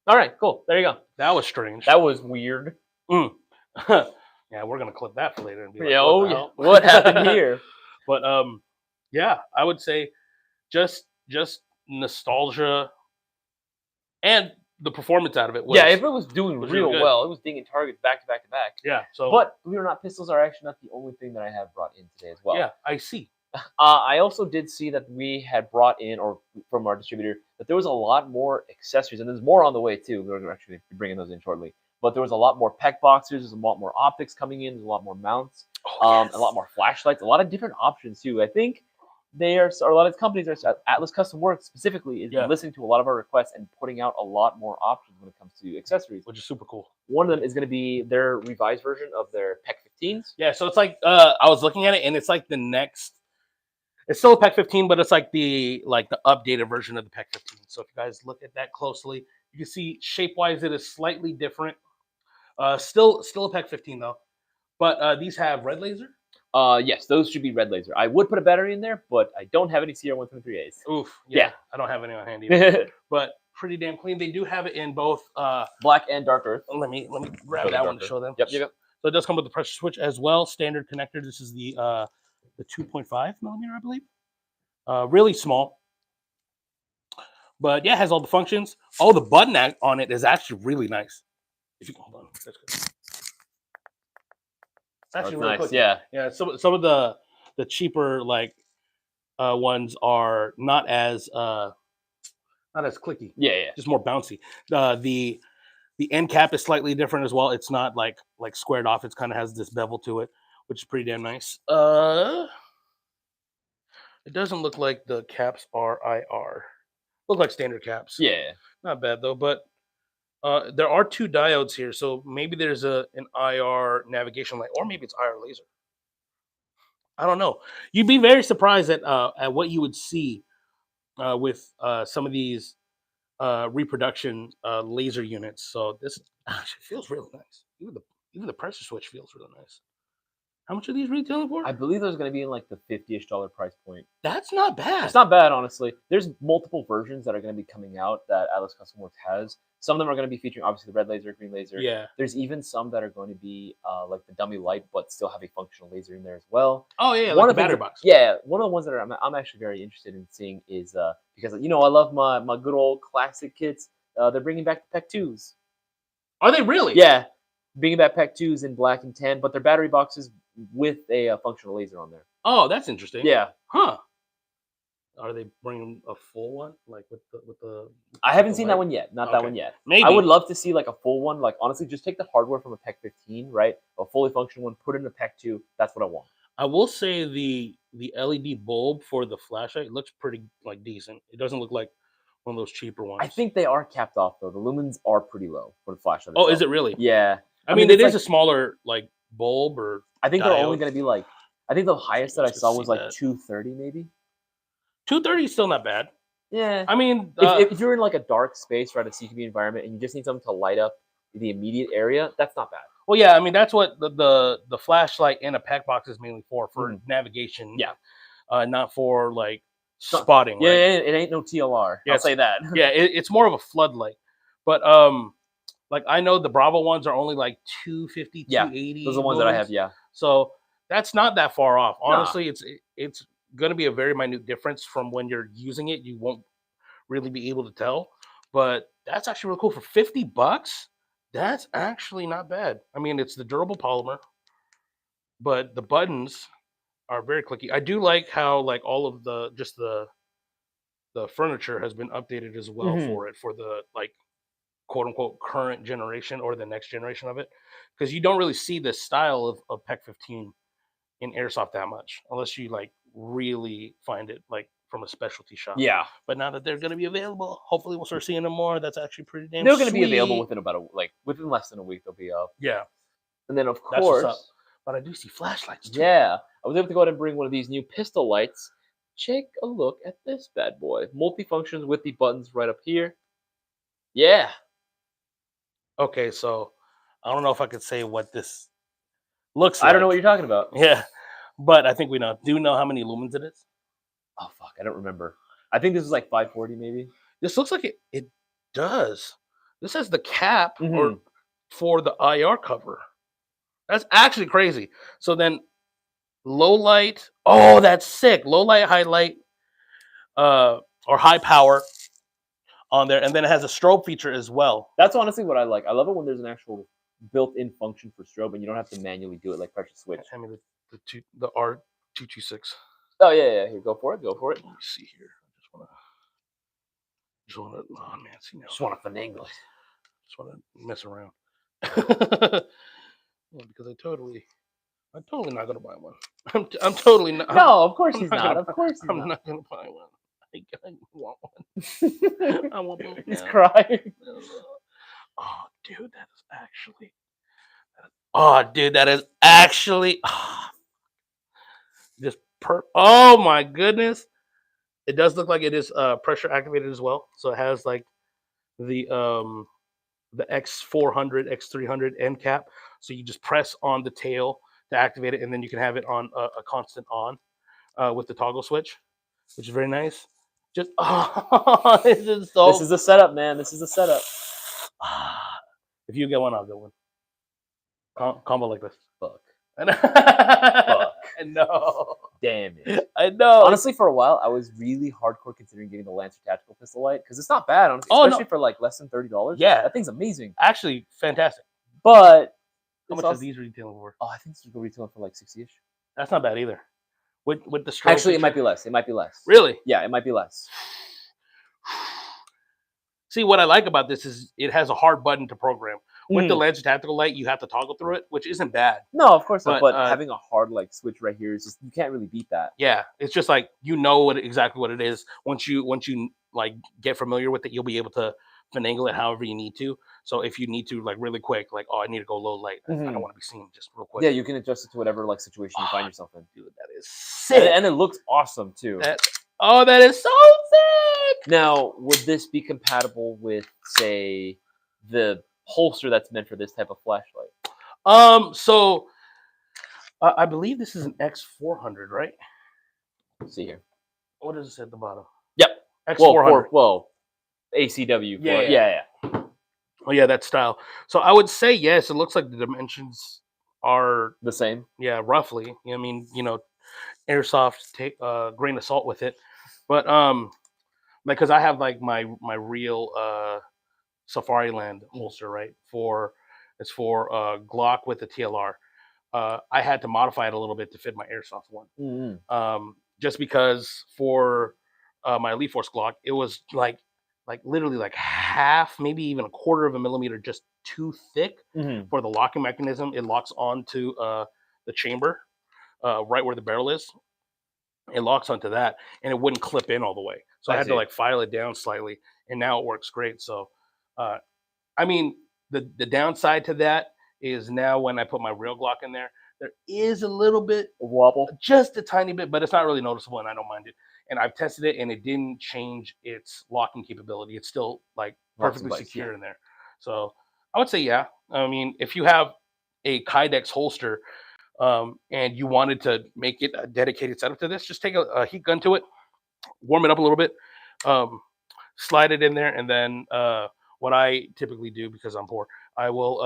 [SPEAKER 1] All right, cool. There you go.
[SPEAKER 5] That was strange.
[SPEAKER 1] That was weird.
[SPEAKER 5] Yeah, we're gonna clip that for later and be like,
[SPEAKER 1] Yeah.
[SPEAKER 5] what
[SPEAKER 1] Oh,
[SPEAKER 5] the
[SPEAKER 1] yeah.
[SPEAKER 5] hell?
[SPEAKER 1] What happened here?
[SPEAKER 5] But yeah, I would say just nostalgia and the performance out of it was,
[SPEAKER 1] Yeah, if it was doing
[SPEAKER 5] was
[SPEAKER 1] real
[SPEAKER 5] really good.
[SPEAKER 1] well, it was dinging targets back to back to back.
[SPEAKER 5] yeah. So
[SPEAKER 1] But believe it or not, pistols are actually not the only thing that I have brought in today as well.
[SPEAKER 5] yeah, I see.
[SPEAKER 1] I also did see that we had brought in, or from our distributor, that there was a lot more accessories, and there's more on the way too. We're actually bringing those in shortly. But there was a lot more PEC boxers, there's a lot more optics coming in, there's a lot more mounts,
[SPEAKER 5] Yes.
[SPEAKER 1] a lot more flashlights, a lot of different options too. I think a lot of companies are, Atlas Custom Works specifically, is
[SPEAKER 5] Yeah.
[SPEAKER 1] listening to a lot of our requests and putting out a lot more options when it comes to accessories.
[SPEAKER 5] Which is super cool.
[SPEAKER 1] One of them is going to be their revised version of their PEC 15s.
[SPEAKER 5] Yeah, so it's like I was looking at it, and it's like the next. It's still a PEC 15, but it's like the updated version of the PEC 15. So if you guys look at that closely, you can see shape-wise it is slightly different. Still a PEC 15 though, but these have red laser.
[SPEAKER 1] Yes, those should be red laser. I would put a battery in there, but I don't have any CR123As.
[SPEAKER 5] Oof.
[SPEAKER 1] Yeah.
[SPEAKER 5] I don't have any on hand either, but pretty damn clean. They do have it in both.
[SPEAKER 1] Black and dark earth.
[SPEAKER 5] Let me grab
[SPEAKER 1] Show the
[SPEAKER 5] that one
[SPEAKER 1] dark
[SPEAKER 5] to show them.
[SPEAKER 1] Yep, you go.
[SPEAKER 5] So it does come with the pressure switch as well. Standard connector. This is the 2.5 millimeter, I believe. Really small. But yeah, it has all the functions. Oh, the button on it is actually really nice. If you can hold on, that's good. It's actually really
[SPEAKER 1] Nice.
[SPEAKER 5] quick.
[SPEAKER 1] Yeah.
[SPEAKER 5] Yeah. Some of the cheaper ones are not as clicky.
[SPEAKER 1] Yeah.
[SPEAKER 5] Just more bouncy. The end cap is slightly different as well. It's not like squared off. It kind of has this bevel to it, which is pretty damn nice. It doesn't look like the caps are IR. Look like standard caps.
[SPEAKER 1] Yeah.
[SPEAKER 5] Not bad though, but there are two diodes here, so maybe there's an IR navigation light, or maybe it's IR laser. I don't know. You'd be very surprised at what you would see with some of these reproduction laser units. So this actually feels really nice. Even the pressure switch feels really nice. How much are these retailing for?
[SPEAKER 1] I believe those are going to be in like the $50-ish price point.
[SPEAKER 5] That's not bad.
[SPEAKER 1] It's not bad, honestly. There's multiple versions that are going to be coming out that Atlas Custom Works has. Some of them are going to be featuring obviously the red laser, green laser.
[SPEAKER 5] Yeah.
[SPEAKER 1] There's even some that are going to be like the dummy light, but still have a functional laser in there as well.
[SPEAKER 5] Oh yeah,
[SPEAKER 1] One
[SPEAKER 5] like
[SPEAKER 1] of
[SPEAKER 5] the
[SPEAKER 1] the
[SPEAKER 5] battery
[SPEAKER 1] things
[SPEAKER 5] box.
[SPEAKER 1] Yeah, one of the ones that I'm actually very interested in seeing is because I love my good old classic kits. They're bringing back the PEC 2s.
[SPEAKER 5] Are they really?
[SPEAKER 1] Yeah, Bing Bat Pack 2s in black and tan, but they're battery boxes with a functional laser on there.
[SPEAKER 5] Oh, that's interesting.
[SPEAKER 1] Yeah,
[SPEAKER 5] Huh. Are they bringing a full one, like with the?
[SPEAKER 1] I haven't
[SPEAKER 5] the
[SPEAKER 1] seen
[SPEAKER 5] light?
[SPEAKER 1] that one yet. Not that
[SPEAKER 5] Okay.
[SPEAKER 1] one yet.
[SPEAKER 5] Maybe.
[SPEAKER 1] I would love to see like a full one. Like honestly, just take the hardware from a Pack 15, right? A fully functional one, put it in a Pack 2. That's what I want.
[SPEAKER 5] I will say the LED bulb for the flashlight looks pretty like decent. It doesn't look like one of those cheaper ones.
[SPEAKER 1] I think they are capped off though. The lumens are pretty low for the flashlight.
[SPEAKER 5] Oh,
[SPEAKER 1] itself.
[SPEAKER 5] is it really?
[SPEAKER 1] Yeah.
[SPEAKER 5] I mean,
[SPEAKER 1] it's
[SPEAKER 5] it is
[SPEAKER 1] like-
[SPEAKER 5] a smaller like bulb or.
[SPEAKER 1] I think they're only
[SPEAKER 5] diode.
[SPEAKER 1] going to be like. I think the highest that I
[SPEAKER 5] Let's
[SPEAKER 1] saw
[SPEAKER 5] see
[SPEAKER 1] was like
[SPEAKER 5] that.
[SPEAKER 1] 230 maybe.
[SPEAKER 5] 230 is still not bad.
[SPEAKER 1] Yeah.
[SPEAKER 5] I mean,
[SPEAKER 1] If you're in like a dark space, right, a CQB environment, and you just need something to light up the immediate area, that's not bad.
[SPEAKER 5] well, yeah. I mean, that's what the flashlight in a pack box is mainly for navigation.
[SPEAKER 1] Yeah.
[SPEAKER 5] Not for like
[SPEAKER 1] Not-
[SPEAKER 5] spotting.
[SPEAKER 1] Yeah,
[SPEAKER 5] right?
[SPEAKER 1] it ain't no TLR.
[SPEAKER 5] Yeah,
[SPEAKER 1] I'll say that.
[SPEAKER 5] Yeah, it's more of a floodlight. But like I know the Bravo ones are only like 250,
[SPEAKER 1] Yeah,
[SPEAKER 5] 280.
[SPEAKER 1] Those are the ones that I have.
[SPEAKER 5] lumens.
[SPEAKER 1] Yeah.
[SPEAKER 5] So that's not that far off.
[SPEAKER 1] Nah.
[SPEAKER 5] Honestly, it's going to be a very minute difference from when you're using it. You won't really be able to tell. But that's actually really cool for $50. That's actually not bad. I mean, it's the durable polymer, but the buttons are very clicky. I do like how like all of the furniture has been updated as well
[SPEAKER 1] Mhm.
[SPEAKER 5] for it for the like quote unquote current generation or the next generation of it, because you don't really see this style of Pack 15 in Airsoft that much unless you like really find it like from a specialty shop.
[SPEAKER 1] Yeah.
[SPEAKER 5] But now that they're going to be available, hopefully we'll start seeing them more. That's actually pretty damn.
[SPEAKER 1] They're going to be available
[SPEAKER 5] sweet.
[SPEAKER 1] within less than a week. They'll be up.
[SPEAKER 5] Yeah,
[SPEAKER 1] And then of
[SPEAKER 5] that's what's up.
[SPEAKER 1] course,
[SPEAKER 5] But I do see flashlights too.
[SPEAKER 1] yeah, I was able to go ahead and bring one of these new pistol lights. Take a look at this bad boy. Multifunctions with the buttons right up here. Yeah.
[SPEAKER 5] Okay, so I don't know if I could say what this looks like.
[SPEAKER 1] I don't know what you're talking about.
[SPEAKER 5] Yeah, but I think we know. Do you know how many lumens it is?
[SPEAKER 1] Oh fuck, I don't remember. I think this is like 540 maybe.
[SPEAKER 5] This looks like it does. This has the cap or
[SPEAKER 1] Mhm.
[SPEAKER 5] for the IR cover. That's actually crazy. So then low light. Oh, that's sick. Low light, high light, or high power on there. And then it has a strobe feature as well.
[SPEAKER 1] That's honestly what I like. I love it when there's an actual built-in function for strobe and you don't have to manually do it like press a switch.
[SPEAKER 5] Hand me the R226.
[SPEAKER 1] Oh yeah, here, go for it. Go for it.
[SPEAKER 5] Let me see here. I just wanna oh man, see now.
[SPEAKER 1] Just want to finagle it.
[SPEAKER 5] Just want to mess around. Yeah, because I'm totally not gonna buy one. I'm totally not.
[SPEAKER 1] No, of course
[SPEAKER 5] I'm
[SPEAKER 1] he's
[SPEAKER 5] not
[SPEAKER 1] not.
[SPEAKER 5] gonna
[SPEAKER 1] Of
[SPEAKER 5] buy-
[SPEAKER 1] course he's
[SPEAKER 5] I'm
[SPEAKER 1] not.
[SPEAKER 5] not gonna buy one. I want one. I want one.
[SPEAKER 1] He's
[SPEAKER 5] now.
[SPEAKER 1] crying.
[SPEAKER 5] Oh, dude, that is actually. Oh, dude, that is actually. Just Oh my goodness! It does look like it is pressure activated as well. So it has like the X400, X300 end cap. So you just press on the tail to activate it, and then you can have it on a constant on with the toggle switch, which is very nice. Just this is so.
[SPEAKER 1] This is the setup, man. This is the setup.
[SPEAKER 5] If you get one, I'll get one. Combo like this.
[SPEAKER 1] Fuck.
[SPEAKER 5] I know.
[SPEAKER 1] Damn it.
[SPEAKER 5] I know.
[SPEAKER 1] Honestly, for a while, I was really hardcore considering getting the Lancer Tactical Pistol Light because it's not bad, honestly,
[SPEAKER 5] Oh, no.
[SPEAKER 1] especially for like less than $30.
[SPEAKER 5] Yeah.
[SPEAKER 1] That thing's amazing.
[SPEAKER 5] Actually, fantastic.
[SPEAKER 1] But
[SPEAKER 5] How
[SPEAKER 1] it's
[SPEAKER 5] much
[SPEAKER 1] also-
[SPEAKER 5] is these retailing for?
[SPEAKER 1] Oh, I think this is retailing for like 60-ish.
[SPEAKER 5] That's not bad either. With the strobe
[SPEAKER 1] Actually, it
[SPEAKER 5] feature.
[SPEAKER 1] might be less. It might be less.
[SPEAKER 5] Really.
[SPEAKER 1] Yeah, it might be less.
[SPEAKER 5] See, what I like about this is it has a hard button to program. With the
[SPEAKER 1] Mm.
[SPEAKER 5] Lancer Tactical Light, you have to toggle through it, which isn't bad.
[SPEAKER 1] No, of course not.
[SPEAKER 5] But,
[SPEAKER 1] But having a hard like switch right here is just you can't really beat that.
[SPEAKER 5] Yeah, it's just like you know exactly what it is. Once you like get familiar with it, you'll be able to finagle it however you need to. So if you need to like really quick, like I need to go low light, I
[SPEAKER 1] Mhm.
[SPEAKER 5] don't want to be seen, just real quick.
[SPEAKER 1] Yeah, you can adjust it to whatever like situation you find yourself in.
[SPEAKER 5] Dude, that is
[SPEAKER 1] And,
[SPEAKER 5] sick.
[SPEAKER 1] and it looks awesome too.
[SPEAKER 5] That is so sick.
[SPEAKER 1] Now, would this be compatible with, say, the holster that's meant for this type of flashlight?
[SPEAKER 5] So I believe this is an X400, right?
[SPEAKER 1] Let's see here.
[SPEAKER 5] What does it say at the bottom?
[SPEAKER 1] Yep.
[SPEAKER 5] X400.
[SPEAKER 1] Well, ACW.
[SPEAKER 5] Yeah,
[SPEAKER 1] Yeah.
[SPEAKER 5] Oh yeah, that style. So I would say yes. It looks like the dimensions are
[SPEAKER 1] The same.
[SPEAKER 5] roughly. I mean, Airsoft take grain of salt with it, but like because I have like my real Safariland holster, right? It's for Glock with the TLR. I had to modify it a little bit to fit my Airsoft one. Just because for my Elite Force Glock, it was like literally like half, maybe even a quarter of a millimeter, just too thick for the locking mechanism. It locks onto the chamber right where the barrel is. It locks onto that, and it wouldn't clip in all the way. So I had to like file it down slightly, and now it works great. So, I mean, the downside to that is now when I put my real Glock in there is a little bit
[SPEAKER 1] wobble,
[SPEAKER 5] just a tiny bit, but it's not really noticeable, and I don't mind it. And I've tested it, and it didn't change its locking capability. It's still like perfectly secure in there. So I would say, yeah. I mean, if you have a Kydex holster and you wanted to make it a dedicated setup to this, just take a heat gun to it, warm it up a little bit, slide it in there, and then what I typically do, because I'm poor, I will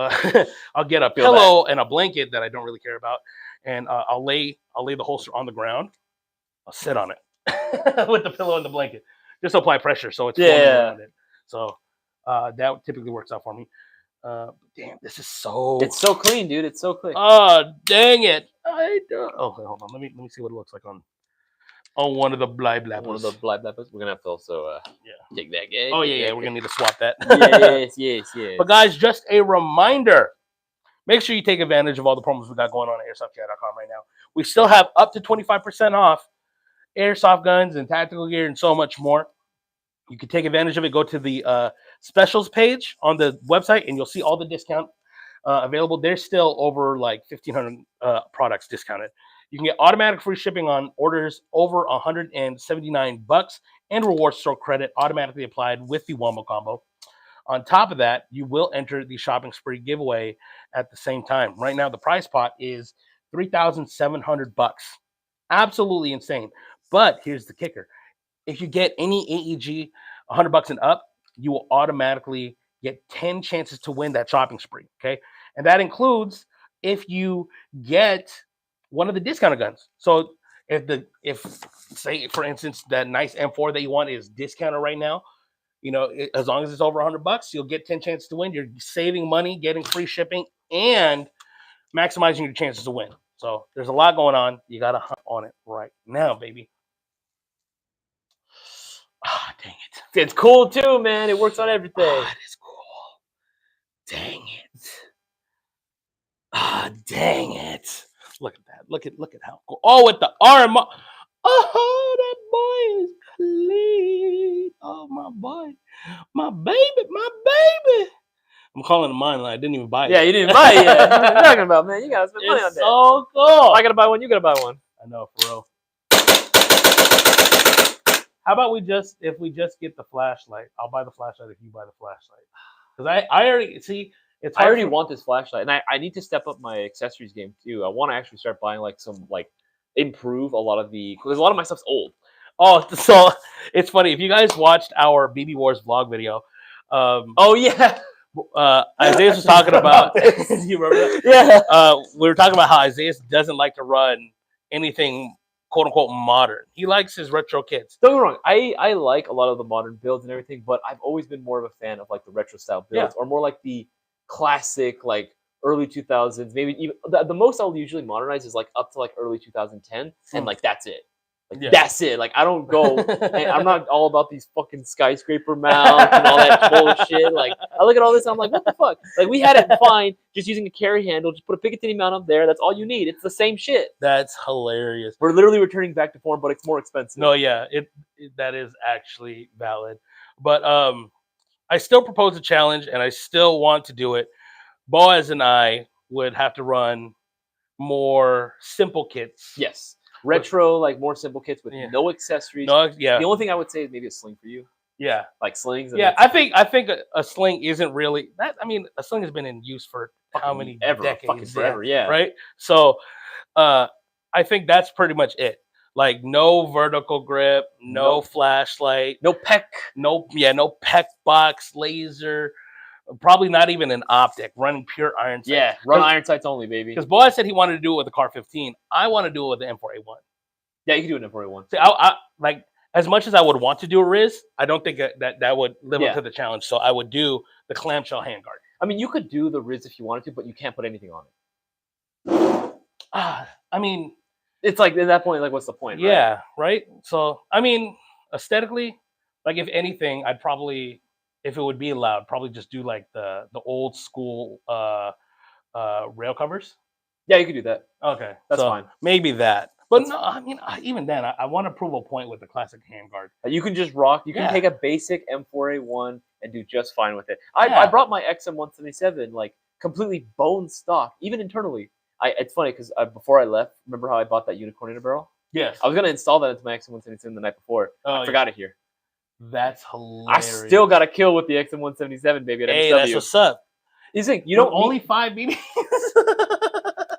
[SPEAKER 5] I'll get a pillow and a blanket that I don't really care about, and I'll lay the holster on the ground. I'll sit on it with the pillow and the blanket, just to apply pressure so it's forming around it. So that typically works out for me. Damn, this is so...
[SPEAKER 1] It's so clean, dude. It's so clean.
[SPEAKER 5] Oh, dang it. I don't... Oh, hold on. Let me see what it looks like on one of the Bly Blappers.
[SPEAKER 1] One of the Bly Blappers. We're going to have to also take that game.
[SPEAKER 5] Oh, yeah. We're going to need to swap that.
[SPEAKER 1] yes.
[SPEAKER 5] But guys, just a reminder. Make sure you take advantage of all the promos we got going on at airsoftgear.com right now. We still have up to 25% off airsoft guns and tactical gear and so much more. You can take advantage of it. Go to the specials page on the website, and you'll see all the discount available. There's still over like 1,500 products discounted. You can get automatic free shipping on orders over $179 and reward store credit automatically applied with the Wombo combo. On top of that, you will enter the shopping spree giveaway at the same time. Right now, the prize pot is $3,700. Absolutely insane. But here's the kicker. If you get any AEG $100 and up, you will automatically get 10 chances to win that shopping spree. Okay. And that includes if you get one of the discounted guns. So if say, for instance, that nice M4 that you want is discounted right now, you know, as long as it's over $100, you'll get 10 chances to win. You're saving money, getting free shipping, and maximizing your chances to win. So there's a lot going on. You got to hunt on it right now, baby. Ah, dang it.
[SPEAKER 1] It's cool too, man. It works on everything.
[SPEAKER 5] Ah, it is cool. Dang it. Ah, dang it. Look at that. Look at how cool. Oh, with the arm. Oh, that boy is clean. Oh, my boy. My baby. I'm calling it mine. I didn't even buy it.
[SPEAKER 1] Yeah, you didn't buy it yet. What are you talking about, man? You got to spend money on that.
[SPEAKER 5] So cool.
[SPEAKER 1] I got to buy one. You got to buy one.
[SPEAKER 5] I know, for real. How about if we just get the flashlight? I'll buy the flashlight if you buy the flashlight. Because I already see it's.
[SPEAKER 1] I already want this flashlight, and I need to step up my accessories game too. I want to actually start buying improve a lot of because a lot of my stuff's old.
[SPEAKER 5] Oh, so it's funny if you guys watched our BB Wars vlog video.
[SPEAKER 1] Oh yeah.
[SPEAKER 5] Isaias was talking about. You remember that?
[SPEAKER 1] Yeah.
[SPEAKER 5] We were talking about how Isaias doesn't like to run anything quote unquote modern. He likes his retro kits.
[SPEAKER 1] Don't get me wrong. I like a lot of the modern builds and everything, but I've always been more of a fan of like the retro style builds or more like the classic like early 2000s. Maybe even the most I'll usually modernize is like up to like early 2010, and like that's it. Like that's it. Like I don't go. And I'm not all about these fucking skyscraper mounts and all that bullshit. Like I look at all this and I'm like, what the fuck? Like we had it fine just using a carry handle. Just put a Picatinny mount up there. That's all you need. It's the same shit.
[SPEAKER 5] That's hilarious.
[SPEAKER 1] We're literally returning back to form, but it's more expensive.
[SPEAKER 5] No, yeah, that is actually valid. But I still propose a challenge, and I still want to do it. Boaz and I would have to run more simple kits.
[SPEAKER 1] Yes. Retro, like more simple kits with no accessories.
[SPEAKER 5] No, yeah.
[SPEAKER 1] The only thing I would say is maybe a sling for you.
[SPEAKER 5] Yeah.
[SPEAKER 1] Like slings.
[SPEAKER 5] And I think a sling isn't really that. I mean, a sling has been in use for how many decades?
[SPEAKER 1] Fucking forever, yeah.
[SPEAKER 5] Right. So, I think that's pretty much it. Like no vertical grip, no flashlight,
[SPEAKER 1] no PEC,
[SPEAKER 5] no PEC box, laser. Probably not even an optic, running pure iron sights.
[SPEAKER 1] Yeah, run iron sights only, baby.
[SPEAKER 5] Because Boaz said he wanted to do it with the Car 15. I want to do it with the M4A1.
[SPEAKER 1] Yeah, you can do an M4A1.
[SPEAKER 5] See, I like as much as I would want to do a Riz, I don't think that would live
[SPEAKER 1] Yeah.
[SPEAKER 5] up to the challenge. So I would do the clamshell handguard.
[SPEAKER 1] I mean, you could do the Riz if you wanted to, but you can't put anything on it.
[SPEAKER 5] I mean,
[SPEAKER 1] It's like at that point, like, what's the point? Right?
[SPEAKER 5] yeah, right. So I mean, aesthetically, like if anything, I'd probably, if it would be allowed, probably just do like the old school rail covers.
[SPEAKER 1] Yeah, you could do that.
[SPEAKER 5] Okay,
[SPEAKER 1] That's
[SPEAKER 5] so
[SPEAKER 1] fine.
[SPEAKER 5] maybe that. But
[SPEAKER 1] That's
[SPEAKER 5] no, I mean, even then, I want to prove a point with the classic handguard.
[SPEAKER 1] You can just rock. You can
[SPEAKER 5] Yeah.
[SPEAKER 1] take a basic M4A1 and do just fine with it. I
[SPEAKER 5] Yeah.
[SPEAKER 1] brought my XM177 like completely bone stock, even internally. It's funny because before I left, remember how I bought that unicorn in a barrel?
[SPEAKER 5] Yes.
[SPEAKER 1] I was gonna install that into my XM177 the night before.
[SPEAKER 5] Oh,
[SPEAKER 1] I forgot it here.
[SPEAKER 5] That's
[SPEAKER 1] I
[SPEAKER 5] hilarious.
[SPEAKER 1] still got a kill with the XM177, baby. At
[SPEAKER 5] Hey,
[SPEAKER 1] MSW.
[SPEAKER 5] that's what's up.
[SPEAKER 1] You think you
[SPEAKER 5] With
[SPEAKER 1] don't
[SPEAKER 5] only
[SPEAKER 1] need-
[SPEAKER 5] 5 BBs?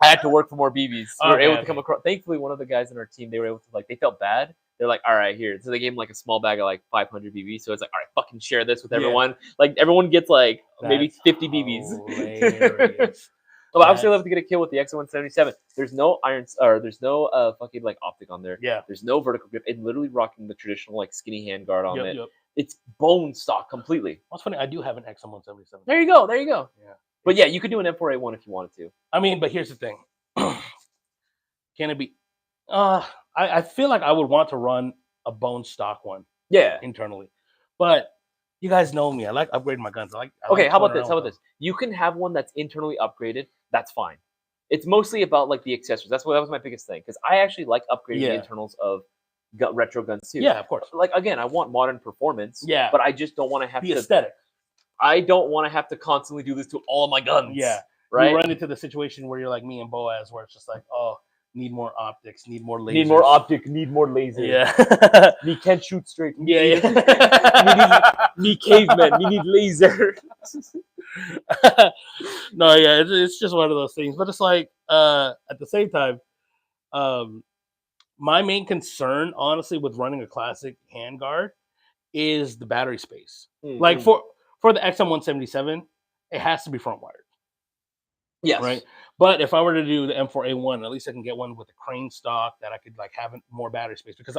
[SPEAKER 1] I had to work for more BBs. We were
[SPEAKER 5] Okay,
[SPEAKER 1] able to
[SPEAKER 5] okay.
[SPEAKER 1] come across. Thankfully, one of the guys in our team, they were able to like. They felt bad. They're like, all right, here. So they gave him like a small bag of like 500 BBs. So it's like, all right, fucking share this with
[SPEAKER 5] Yeah.
[SPEAKER 1] everyone. Like everyone gets like maybe
[SPEAKER 5] That's
[SPEAKER 1] 50 BBs.
[SPEAKER 5] hilarious.
[SPEAKER 1] Well, obviously,
[SPEAKER 5] That's-
[SPEAKER 1] I'll have to get a kill with the XM177. There's no there's no fucking like optic on there.
[SPEAKER 5] Yeah.
[SPEAKER 1] There's no vertical grip. It's literally rocking the traditional like skinny handguard on
[SPEAKER 5] Yep,
[SPEAKER 1] it.
[SPEAKER 5] yep.
[SPEAKER 1] It's bone stock completely.
[SPEAKER 5] What's funny, I do have an XM177.
[SPEAKER 1] There you go. There you go.
[SPEAKER 5] Yeah.
[SPEAKER 1] But yeah, you could do an M4A1 if you wanted to.
[SPEAKER 5] I mean, but here's the thing. Can it be? I feel like I would want to run a bone stock one
[SPEAKER 1] Yeah.
[SPEAKER 5] internally, but you guys know me. I like upgrading my guns. I like
[SPEAKER 1] Okay, how about
[SPEAKER 5] toying
[SPEAKER 1] this? How
[SPEAKER 5] around
[SPEAKER 1] about
[SPEAKER 5] with
[SPEAKER 1] this? You can have one that's internally upgraded. That's fine. It's mostly about like the accessories. That was my biggest thing because I actually like upgrading
[SPEAKER 5] Yeah.
[SPEAKER 1] the internals of retro guns too.
[SPEAKER 5] them. Yeah, of course.
[SPEAKER 1] Like again, I want modern performance.
[SPEAKER 5] Yeah.
[SPEAKER 1] But I just don't want to have
[SPEAKER 5] The
[SPEAKER 1] to.
[SPEAKER 5] aesthetic.
[SPEAKER 1] I don't want to have to constantly do this to all of my guns.
[SPEAKER 5] Yeah.
[SPEAKER 1] Right.
[SPEAKER 5] You run into the situation where you're like me and Boaz, where it's just like, oh, need more optics, need more lasers.
[SPEAKER 1] Need more optic. Need more laser.
[SPEAKER 5] Yeah.
[SPEAKER 1] Me can't shoot straight.
[SPEAKER 5] Yeah, yeah.
[SPEAKER 1] Me caveman. Me need laser.
[SPEAKER 5] No, yeah, it's just one of those things. But it's like, at the same time, my main concern, honestly, with running a classic handguard is the battery space. Like for the XM177, it has to be front wired,
[SPEAKER 1] yes.
[SPEAKER 5] right? But if I were to do the M4A1, at least I can get one with a crane stock that I could like have more battery space because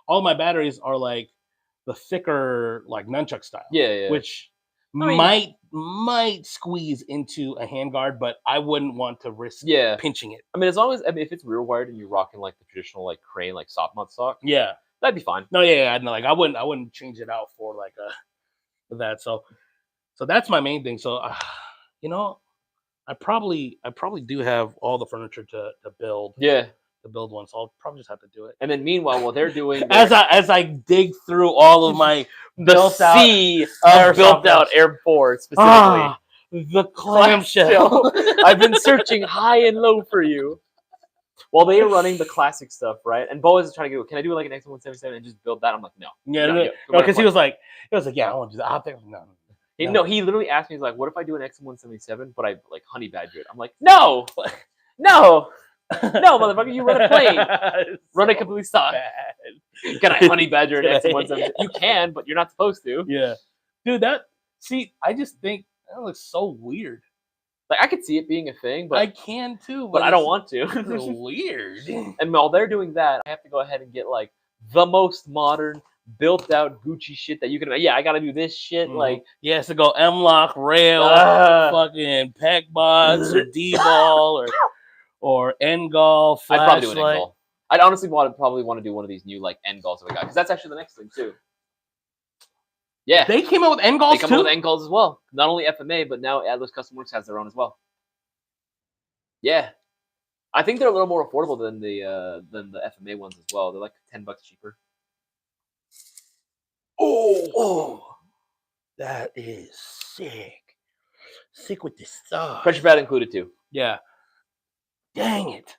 [SPEAKER 5] all my batteries are like the thicker like nunchuck style,
[SPEAKER 1] Yeah. Yeah.
[SPEAKER 5] which
[SPEAKER 1] I mean-
[SPEAKER 5] might squeeze into a handguard, but I wouldn't want to risk
[SPEAKER 1] Yeah.
[SPEAKER 5] pinching it.
[SPEAKER 1] I mean, as long as if it's rear wired and you're rocking like the traditional like crane like soft mount stock,
[SPEAKER 5] Yeah.
[SPEAKER 1] that'd be fine.
[SPEAKER 5] No, yeah, no, like I wouldn't change it out for like that. So that's my main thing. So you know, I probably do have all the furniture to build
[SPEAKER 1] Yeah.
[SPEAKER 5] one. So I'll probably just have to do it.
[SPEAKER 1] And then meanwhile, while they're doing
[SPEAKER 5] As I dig through all of my
[SPEAKER 1] the
[SPEAKER 5] built out
[SPEAKER 1] sea
[SPEAKER 5] Airsoft
[SPEAKER 1] of built out
[SPEAKER 5] guns.
[SPEAKER 1] Air 4 specifically.
[SPEAKER 5] Ah, the clamshell.
[SPEAKER 1] I've been searching high and low for you. While they are running the classic stuff, right? And Boaz is trying to go, can I do like an XM177 and just build that? I'm like, no.
[SPEAKER 5] Yeah,
[SPEAKER 1] No,
[SPEAKER 5] no,
[SPEAKER 1] yeah,
[SPEAKER 5] because he was like, yeah, I want to do that. I think no.
[SPEAKER 1] No, he literally asked me, he's like, what if I do an XM177, but I like honey badger it? I'm like, no, no, no, motherfucker, you run a plane. Run it completely stock.
[SPEAKER 5] Bad.
[SPEAKER 1] Can I honey badger an XM177? You can, but you're not supposed to.
[SPEAKER 5] Yeah, dude, I just think that looks so weird.
[SPEAKER 1] Like, I could see it being a thing, but
[SPEAKER 5] I can too,
[SPEAKER 1] but I don't
[SPEAKER 5] it's
[SPEAKER 1] want to.
[SPEAKER 5] so weird.
[SPEAKER 1] And while they're doing that, I have to go ahead and get like the most modern, built out Gucci shit that you can. Yeah, I gotta do this shit.
[SPEAKER 5] Mhm.
[SPEAKER 1] Like,
[SPEAKER 5] He has to go M-lock rail, fucking peg box or D-ball or N-gall
[SPEAKER 1] I'd probably do an
[SPEAKER 5] flashlight.
[SPEAKER 1] end goal. I'd honestly probably want to do one of these new like end goals that we got because that's actually the next thing too. Yeah,
[SPEAKER 5] They came out with N-galls
[SPEAKER 1] they come
[SPEAKER 5] too?
[SPEAKER 1] up with end goals as well. Not only FMA, but now Atlas Custom Works has their own as well. Yeah, I think they're a little more affordable than the FMA ones as well. They're like $10 cheaper.
[SPEAKER 5] Oh, that is sick. Sick with the sauce.
[SPEAKER 1] Pressure pad included too.
[SPEAKER 5] Yeah. Dang it.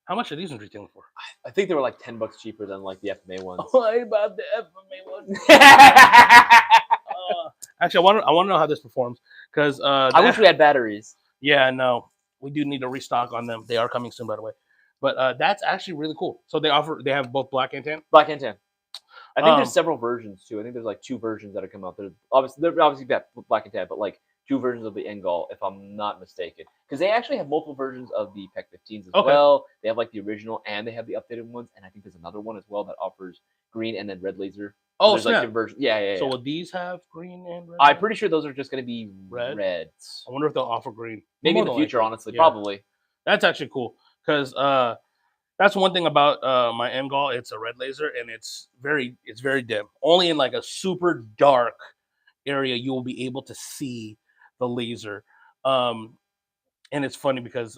[SPEAKER 5] How much are these ones retailing for?
[SPEAKER 1] I think they were like $10 cheaper than like the FMA ones.
[SPEAKER 5] What about the FMA one? Actually, I want to know how this performs because
[SPEAKER 1] I wish we had batteries.
[SPEAKER 5] Yeah, no, we do need to restock on them. They are coming soon, by the way. But that's actually really cool. So they have both black and tan.
[SPEAKER 1] Black and tan. I think
[SPEAKER 5] Um,
[SPEAKER 1] there's several versions too. I think there's like 2 versions that have come out. They're obviously black and tan, but like 2 versions of the Engol, if I'm not mistaken. Because they actually have multiple versions of the PEC 15s as
[SPEAKER 5] Okay.
[SPEAKER 1] well. They have like the original and they have the updated ones. And I think there's another one as well that offers green and then red laser.
[SPEAKER 5] Oh,
[SPEAKER 1] there's like
[SPEAKER 5] snap.
[SPEAKER 1] different versions. Yeah.
[SPEAKER 5] So will these have green and red?
[SPEAKER 1] I'm pretty sure those are just going to be
[SPEAKER 5] Red?
[SPEAKER 1] reds.
[SPEAKER 5] I wonder if they'll offer green.
[SPEAKER 1] Maybe in
[SPEAKER 5] More
[SPEAKER 1] the
[SPEAKER 5] than
[SPEAKER 1] future,
[SPEAKER 5] likely.
[SPEAKER 1] honestly.
[SPEAKER 5] Yeah.
[SPEAKER 1] Probably.
[SPEAKER 5] That's actually cool because that's one thing about my Engol. It's a red laser and it's very dim. Only in like a super dark area you will be able to see the laser. And it's funny because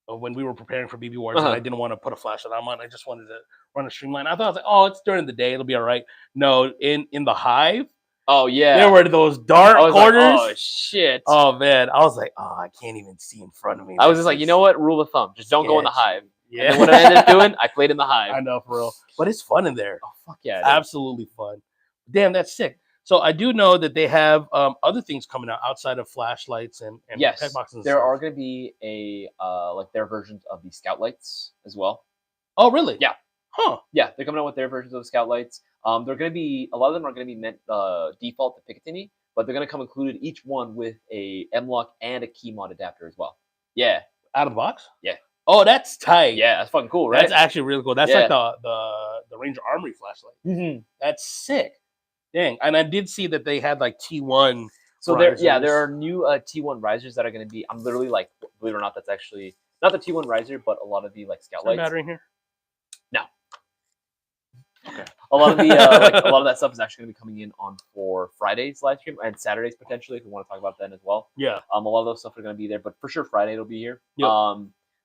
[SPEAKER 5] when we were preparing for BB Wars and I didn't want to put a flashlight on, I just wanted to run a streamline. I thought I was like, oh, it's during the day, it'll be all right. No, in the hive,
[SPEAKER 1] Oh, yeah.
[SPEAKER 5] there were those dark
[SPEAKER 1] I was
[SPEAKER 5] corners.
[SPEAKER 1] like, oh, shit.
[SPEAKER 5] Oh man, I was like, oh, I can't even see in front of me.
[SPEAKER 1] I was just like, you know what? Rule of thumb. Just don't go in the hive.
[SPEAKER 5] Yeah.
[SPEAKER 1] And then what I ended up doing, I played in the hive.
[SPEAKER 5] I know, for real. But it's fun in there.
[SPEAKER 1] Oh, fuck yeah.
[SPEAKER 5] Absolutely fun. Damn, that's sick. So I do know that they have other things coming out outside of flashlights and
[SPEAKER 1] Yes,
[SPEAKER 5] pet boxes.
[SPEAKER 1] there are going to be like their versions of the scout lights as well.
[SPEAKER 5] Oh, really?
[SPEAKER 1] Yeah.
[SPEAKER 5] Huh.
[SPEAKER 1] Yeah, they're coming out with their versions of the scout lights. They're going to be, a lot of them are going to be meant default to Picatinny, but they're going to come included each one with a M-Lock and a key mod adapter as well. Yeah.
[SPEAKER 5] Out of the box?
[SPEAKER 1] Yeah.
[SPEAKER 5] Oh, that's tight.
[SPEAKER 1] Yeah, that's fucking cool, right?
[SPEAKER 5] That's actually really cool. That's
[SPEAKER 1] Yeah.
[SPEAKER 5] like the Ranger Armory flashlight.
[SPEAKER 1] Mm-hmm.
[SPEAKER 5] That's sick. Dang. And I did see that they had like T1.
[SPEAKER 1] So
[SPEAKER 5] risers.
[SPEAKER 1] there are new T1 risers that are going to be, I'm literally like, believe it or not, that's actually, not the T1 riser, but a lot of the like scout
[SPEAKER 5] Is there a
[SPEAKER 1] lights.
[SPEAKER 5] battery in here?
[SPEAKER 1] No.
[SPEAKER 5] Okay.
[SPEAKER 1] A lot of the a lot of that stuff is actually going to be coming in on for Friday's live stream and Saturdays potentially if we want to talk about that as well.
[SPEAKER 5] Yeah.
[SPEAKER 1] A lot of those stuff are going to be there, but for sure Friday it'll be here.
[SPEAKER 5] Yep.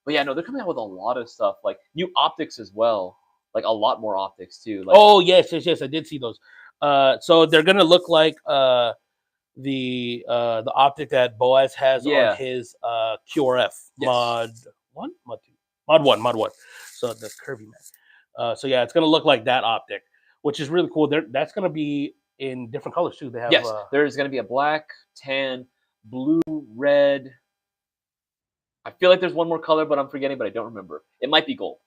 [SPEAKER 1] But yeah, no, they're coming out with a lot of stuff like new optics as well, like a lot more optics too. Like,
[SPEAKER 5] Oh yes, I did see those. So they're gonna look like the optic that Boaz has
[SPEAKER 1] Yeah.
[SPEAKER 5] on his QRF
[SPEAKER 1] Yes.
[SPEAKER 5] mod 1, mod 1. So the curvy man. So yeah, it's gonna look like that optic, which is really cool. That's gonna be in different colors too. They have
[SPEAKER 1] yes, there's going to be a black, tan, blue, red. I feel like there's one more color, but I'm forgetting, but I don't remember. It might be gold.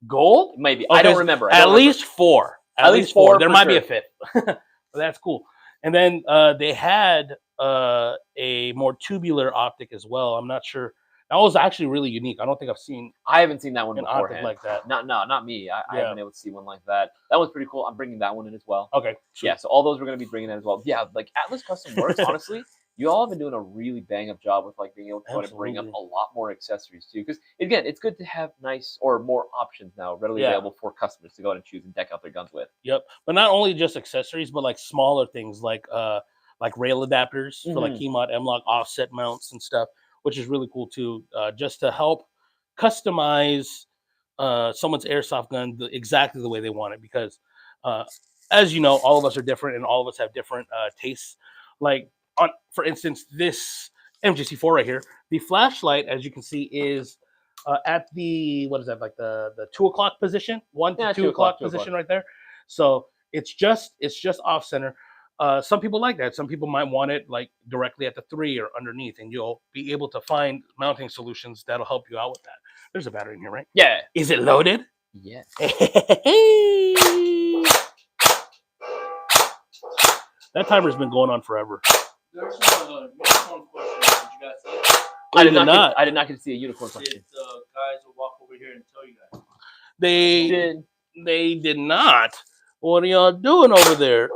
[SPEAKER 5] gold.
[SPEAKER 1] It might be.
[SPEAKER 5] Okay,
[SPEAKER 1] I don't remember.
[SPEAKER 5] At least 4.
[SPEAKER 1] At least four,
[SPEAKER 5] There
[SPEAKER 1] for
[SPEAKER 5] might be a
[SPEAKER 1] sure.
[SPEAKER 5] 5th. But that's cool. And then they had a more tubular optic as well. I'm not sure. That was actually really unique. I don't think I've seen
[SPEAKER 1] I haven't seen that one
[SPEAKER 5] an optic
[SPEAKER 1] beforehand.
[SPEAKER 5] like that.
[SPEAKER 1] Not me. I
[SPEAKER 5] Yeah.
[SPEAKER 1] haven't been able to see one like that. That one's pretty cool. I'm bringing that one in as well.
[SPEAKER 5] Okay. Sweet.
[SPEAKER 1] Yeah, so all those we're going to be bringing in as well. Yeah, like Atlas Custom Works, honestly, you all have been doing a really bang up job with like being able to go and bring up a
[SPEAKER 5] Absolutely.
[SPEAKER 1] lot more accessories too. Because again, it's good to have nice or more options now readily
[SPEAKER 5] Yeah.
[SPEAKER 1] available for customers to go out and choose and deck out their guns with.
[SPEAKER 5] Yep. But not only just accessories, but like smaller things like rail adapters for like Keymod, M-Lock, offset mounts and stuff, which is really cool too. Just to help customize someone's airsoft gun exactly the way they want it. Because as you know, all of us are different and all of us have different tastes. Like for instance, this MGC4 right here, the flashlight, as you can see, is at the what is that, like the 2 o'clock position, 1 to 2 o'clock position right there. So it's just off center. Some people like that. Some people might want it like directly at the 3 or underneath, and you'll be able to find mounting solutions that'll help you out with that. There's a battery in here, right?
[SPEAKER 1] Yeah.
[SPEAKER 5] Is it loaded?
[SPEAKER 1] Yeah.
[SPEAKER 5] That timer's been going on forever.
[SPEAKER 2] There's some unicorn questions. Did you guys see?
[SPEAKER 1] I did
[SPEAKER 5] did
[SPEAKER 1] not. I did not get to see a unicorn question.
[SPEAKER 2] Did the guys will walk over here and tell you guys?
[SPEAKER 5] They did not. What are y'all doing over there?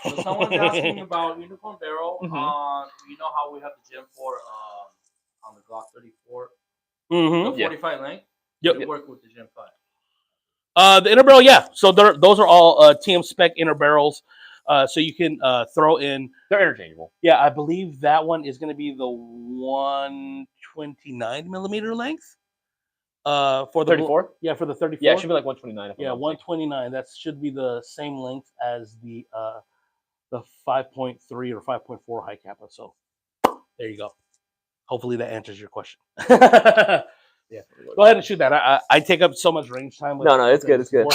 [SPEAKER 2] So someone's asking about Unicorn Barrel.
[SPEAKER 1] Mhm.
[SPEAKER 2] You know how we have the Gen 4 on the Glock 34,
[SPEAKER 5] Mm-hmm.
[SPEAKER 2] the 45 length?
[SPEAKER 5] Yep.
[SPEAKER 2] They work with the Gen 5.
[SPEAKER 5] The inner barrel, yeah. So those are all TM spec inner barrels. So you can throw in.
[SPEAKER 1] They're interchangeable.
[SPEAKER 5] Yeah, I believe that one is going to be the 129 millimeter length. For the
[SPEAKER 1] 34?
[SPEAKER 5] Yeah, for the 34.
[SPEAKER 1] Yeah, it should be like 129. if I'm
[SPEAKER 5] Yeah,
[SPEAKER 1] not mistaken.
[SPEAKER 5] 129. That should be the same length as the 5.3 or 5.4 high kappa. So there you go. Hopefully that answers your question. Yeah, go ahead and shoot that. I take up so much range time. With,
[SPEAKER 1] No, it's good. It's good.
[SPEAKER 5] more-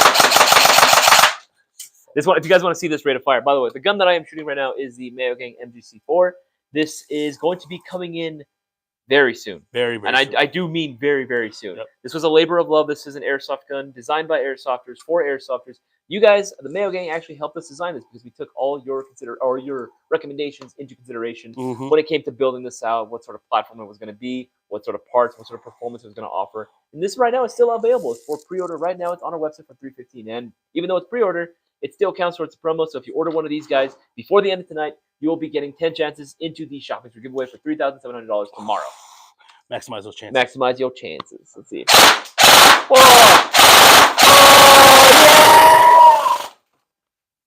[SPEAKER 1] This one, if you guys want to see this rate of fire, by the way, the gun that I am shooting right now is the Mayo Gang MGC4. This is going to be coming in very soon.
[SPEAKER 5] Very, very
[SPEAKER 1] And
[SPEAKER 5] soon.
[SPEAKER 1] I do mean very, very soon.
[SPEAKER 5] Yep.
[SPEAKER 1] This was a labor of love. This is an airsoft gun designed by airsofters for airsofters. You guys, the Mayo Gang, actually helped us design this because we took all your your recommendations into consideration
[SPEAKER 5] Mhm.
[SPEAKER 1] when it came to building this out, what sort of platform it was going to be, what sort of parts, what sort of performance it was going to offer. And this right now is still available. It's for pre-order right now. It's on our website for $315. And even though it's pre-order, it still counts towards the promo. So if you order one of these guys before the end of tonight, you will be getting 10 chances into the shopping spree giveaway for $3,700 tomorrow.
[SPEAKER 5] Maximize those chances.
[SPEAKER 1] Maximize your chances. Let's see.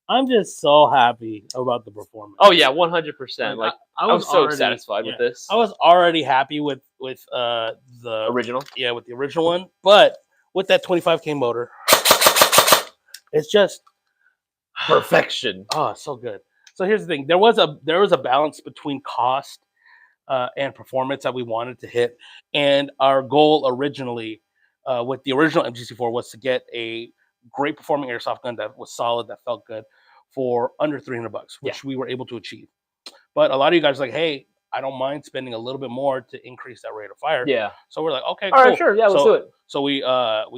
[SPEAKER 5] I'm just so happy about the performance.
[SPEAKER 1] Oh yeah, 100%. Like I was so
[SPEAKER 5] already-
[SPEAKER 1] satisfied
[SPEAKER 5] yeah.
[SPEAKER 1] with this.
[SPEAKER 5] I was already happy with the
[SPEAKER 1] Original.
[SPEAKER 5] Yeah, with the original one, but with that 25K motor, it's just
[SPEAKER 1] Perfection.
[SPEAKER 5] oh, so good. So here's the thing: there was a balance between cost and performance that we wanted to hit, and our goal originally with the original MGC4 was to get a great performing airsoft gun that was solid, that felt good, for under $300, which we were able to achieve. But a lot of you guys are like, hey, I don't mind spending a little bit more to increase that rate of fire.
[SPEAKER 1] Yeah.
[SPEAKER 5] So we're like, okay,
[SPEAKER 1] All
[SPEAKER 5] cool.
[SPEAKER 1] right, sure. Yeah, let's do it.
[SPEAKER 5] So we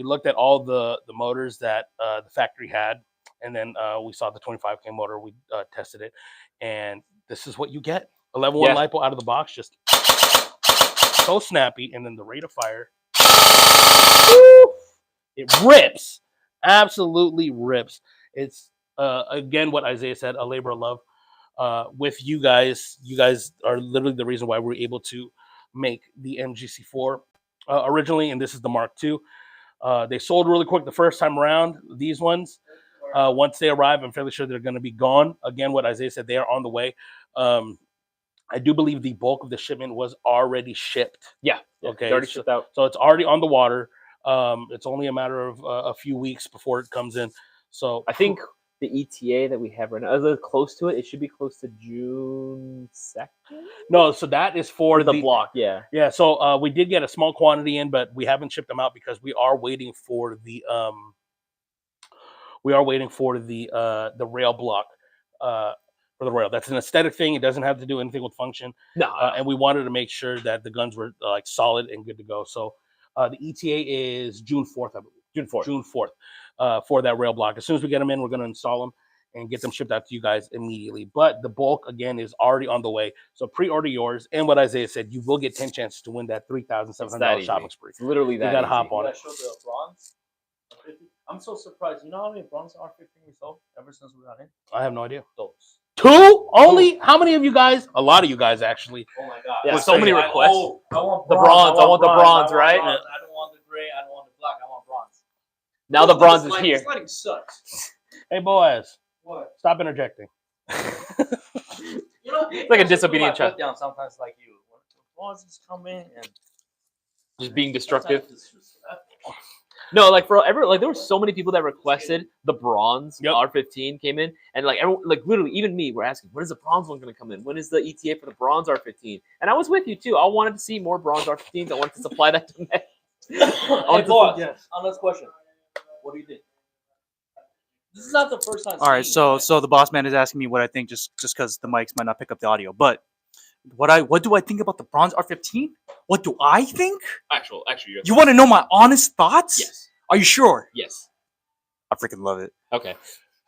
[SPEAKER 5] looked at all the motors that the factory had, and then we saw the 25K motor. We tested it, and this is what you get: a level 1 LiPo out of the box, just so snappy, and then the rate of fire, it rips, absolutely rips. It's again what Isaiah said, a labor of love. With you guys are literally the reason why we're able to make the MGC4 originally, and this is the Mark II. They sold really quick the first time around. These ones, once they arrive, I'm fairly sure they're going to be gone. Again, what Isaiah said, they are on the way. I do believe the bulk of the shipment was already shipped.
[SPEAKER 1] Yeah.
[SPEAKER 5] Okay.
[SPEAKER 1] It's already shipped out.
[SPEAKER 5] So it's already on the water. It's only a matter of a few weeks before it comes in. So
[SPEAKER 1] I think the ETA that we have right now is a little close to it. It should be close to June 2nd.
[SPEAKER 5] No, so that is for
[SPEAKER 1] the block. Yeah.
[SPEAKER 5] Yeah. So we did get a small quantity in, but we haven't shipped them out because we are waiting for the rail block. For the rail, that's an aesthetic thing. It doesn't have to do anything with function.
[SPEAKER 1] No.
[SPEAKER 5] And we wanted to make sure that the guns were like solid and good to go. So the ETA is June 4th, I believe. June 4th for that rail block. As soon as we get them in, we're going to install them and get them shipped out to you guys immediately. But the bulk, again, is already on the way. So pre-order yours. And what Isaiah said, you will get 10 chances to win that $3,700 shopping spree.
[SPEAKER 1] It's literally that.
[SPEAKER 5] You got to
[SPEAKER 1] easy.
[SPEAKER 5] hop on
[SPEAKER 2] I
[SPEAKER 5] it.
[SPEAKER 2] showed the bronze. I'm so surprised. You know how many bronze R15 we sold ever since we got in?
[SPEAKER 5] I have no idea.
[SPEAKER 2] Those.
[SPEAKER 5] 2 only? How many of you guys? A lot of you guys, actually.
[SPEAKER 2] Oh my god!
[SPEAKER 1] Yeah,
[SPEAKER 2] With
[SPEAKER 1] so many
[SPEAKER 2] like,
[SPEAKER 1] requests.
[SPEAKER 2] Oh, I want
[SPEAKER 1] The
[SPEAKER 2] bronze.
[SPEAKER 1] bronze, I want the bronze, right?
[SPEAKER 2] I don't want the gray. I don't want the black. I want bronze.
[SPEAKER 1] Now the bronze is here.
[SPEAKER 4] This lighting sucks.
[SPEAKER 5] Hey, Boaz,
[SPEAKER 4] What?
[SPEAKER 5] stop interjecting.
[SPEAKER 2] You know,
[SPEAKER 1] It's like a disobedient child.
[SPEAKER 2] Down sometimes, like you. When bronze just come in and
[SPEAKER 1] Just being destructive.
[SPEAKER 2] disrespectful.
[SPEAKER 1] No, like there were so many people that requested the bronze
[SPEAKER 5] Yep.
[SPEAKER 1] R15 came in, and like everyone, like literally even me, were asking, when is the bronze one going to come in? When is the ETA for the bronze R15? And I was with you too. I wanted to see more bronze R15s. I wanted to supply that to men.
[SPEAKER 2] Hey, boss. Honest question. What do you think? This is not the first time.
[SPEAKER 3] All right,
[SPEAKER 2] seeing
[SPEAKER 3] so
[SPEAKER 2] it,
[SPEAKER 3] so the boss man is asking me what I think, just because the mics might not pick up the audio. But what do I think about the bronze R15? What do I think?
[SPEAKER 1] Actually,
[SPEAKER 3] You want to know my honest thoughts?
[SPEAKER 1] yes,
[SPEAKER 3] Are you sure?
[SPEAKER 1] yes.
[SPEAKER 3] I freaking love it.
[SPEAKER 1] Okay.